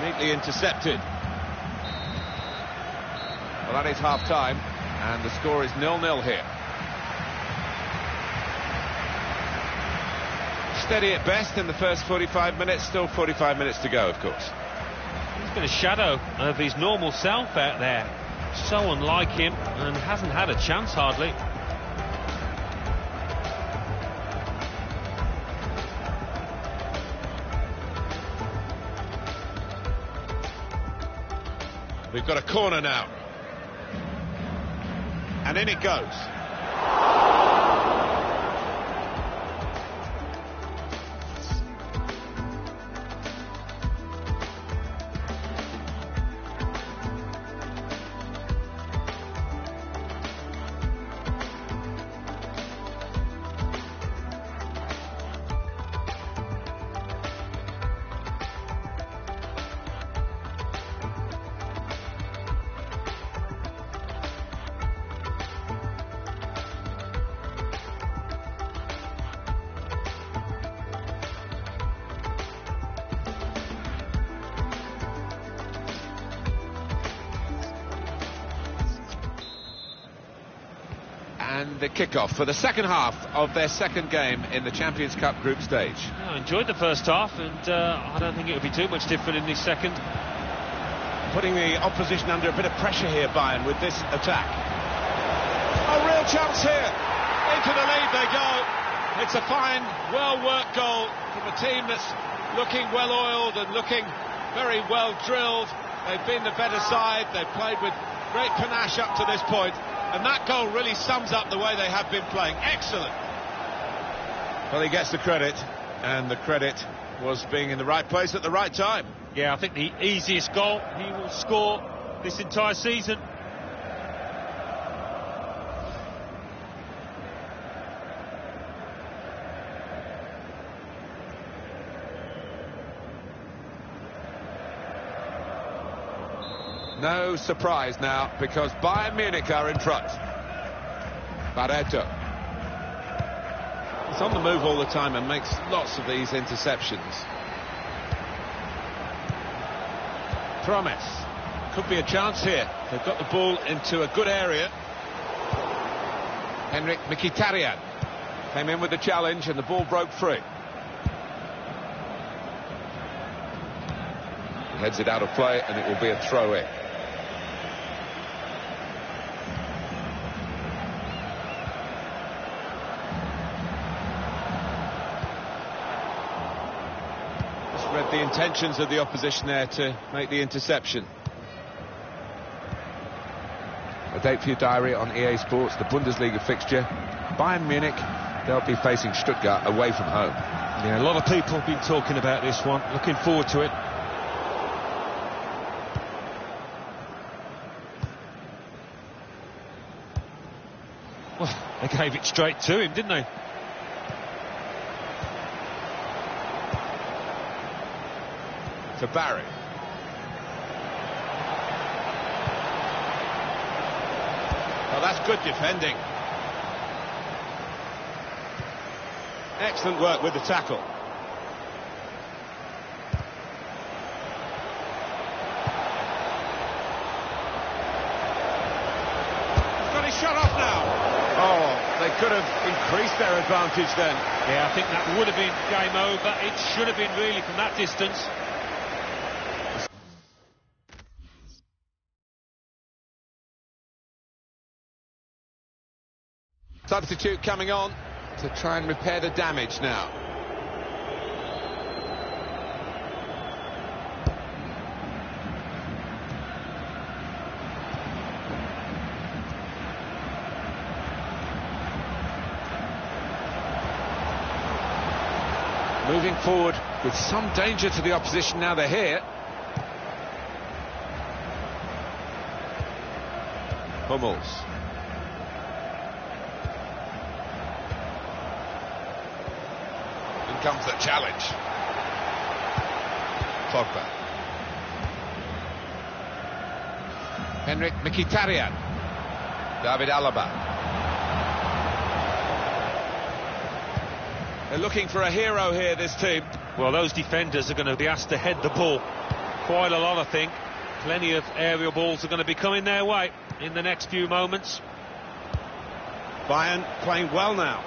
Neatly intercepted. Well, that is half-time, and the score is 0-0 here. Steady at best in the first 45 minutes, still 45 minutes to go, of course. He's been a shadow of his normal self out there. So unlike him, and hasn't had a chance hardly. We've got a corner now. And in it goes. and the kickoff for the second half of their second game in the Champions Cup group stage. I enjoyed the first half, and I don't think it will be too much different in this second. Putting the opposition under a bit of pressure here, Bayern, with this attack. A real chance here. Into the lead they go. It's a fine, well-worked goal from a team that's looking well-oiled and looking very well-drilled. They've been the better side. They've played with great panache up to this point. And that goal really sums up the way they have been playing. Excellent. Well, he gets the credit, and the credit was being in the right place at the right time. Yeah, I think the easiest goal he will score this entire season. No surprise now, because Bayern Munich are in front. Barreto. He's on the move all the time and makes lots of these interceptions. Promise. Could be a chance here. They've got the ball into a good area. Henrik Mkhitaryan came in with the challenge and the ball broke free. He heads it out of play and it will be a throw-in. Read the intentions of the opposition there to make the interception. A date for your diary on EA Sports, the Bundesliga fixture. Bayern Munich, they'll be facing Stuttgart away from home. Yeah, a lot of people have been talking about this one. Looking forward to it. Well, they gave it straight to him, didn't they? To Barry. Well, that's good defending. Excellent work with the tackle. Got his shot off now. Oh, they could have increased their advantage then. Yeah, I think that would have been game over. It should have been really from that distance. Substitute coming on to try and repair the damage now. Moving forward with some danger to the opposition now they're here. Hummels. In comes the challenge. Pogba. Henrik Mkhitaryan. David Alaba. They're looking for a hero here, this team. Well, those defenders are going to be asked to head the ball quite a lot, I think. Plenty of aerial balls are going to be coming their way in the next few moments. Bayern playing well now.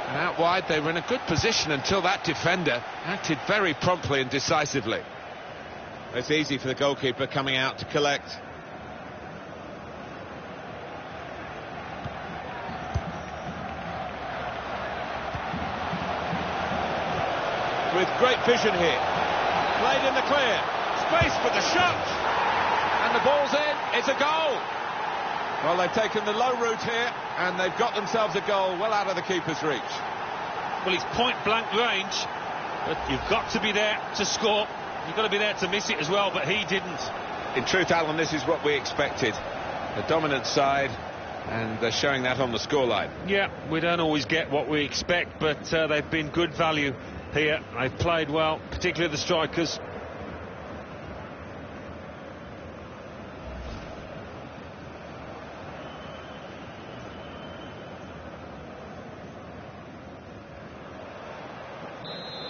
And out wide, they were in a good position until that defender acted very promptly and decisively. It's easy for the goalkeeper coming out to collect. With great vision here. Played in the clear. Space for the shot. And the ball's in. It's a goal. Well, they've taken the low route here, and they've got themselves a goal well out of the keeper's reach. Well, it's point-blank range, but you've got to be there to score. You've got to be there to miss it as well, but he didn't. In truth, Alan, this is what we expected. The dominant side, and they're showing that on the scoreline. Yeah, we don't always get what we expect, but they've been good value here. They've played well, particularly the strikers.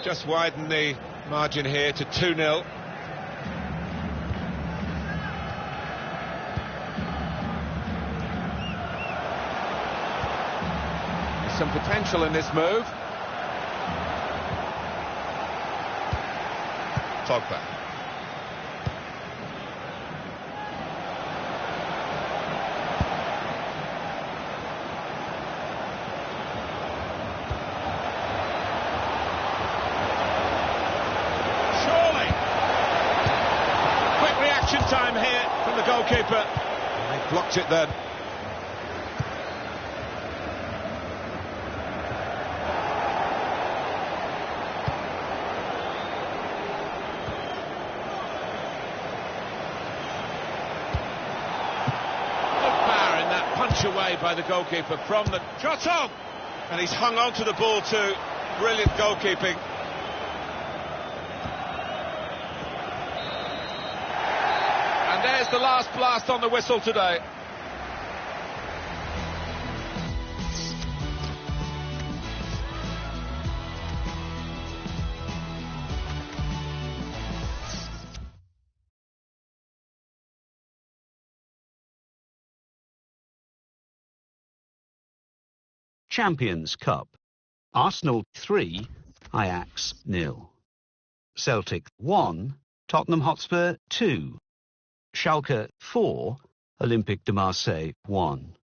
Just widen the margin here to 2-0. some potential in this move. Pogba. Surely. Quick reaction time here from the goalkeeper. They blocked it then. Away by the goalkeeper from the shot on, and he's hung on to the ball too. Brilliant goalkeeping. And there's the last blast on the whistle today. Champions Cup. Arsenal 3, Ajax 0. Celtic 1, Tottenham Hotspur 2. Schalke 4, Olympique de Marseille 1.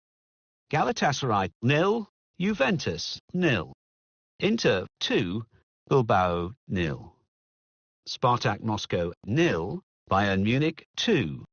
Galatasaray 0, Juventus 0. Inter 2, Bilbao 0. Spartak Moscow 0, Bayern Munich 2.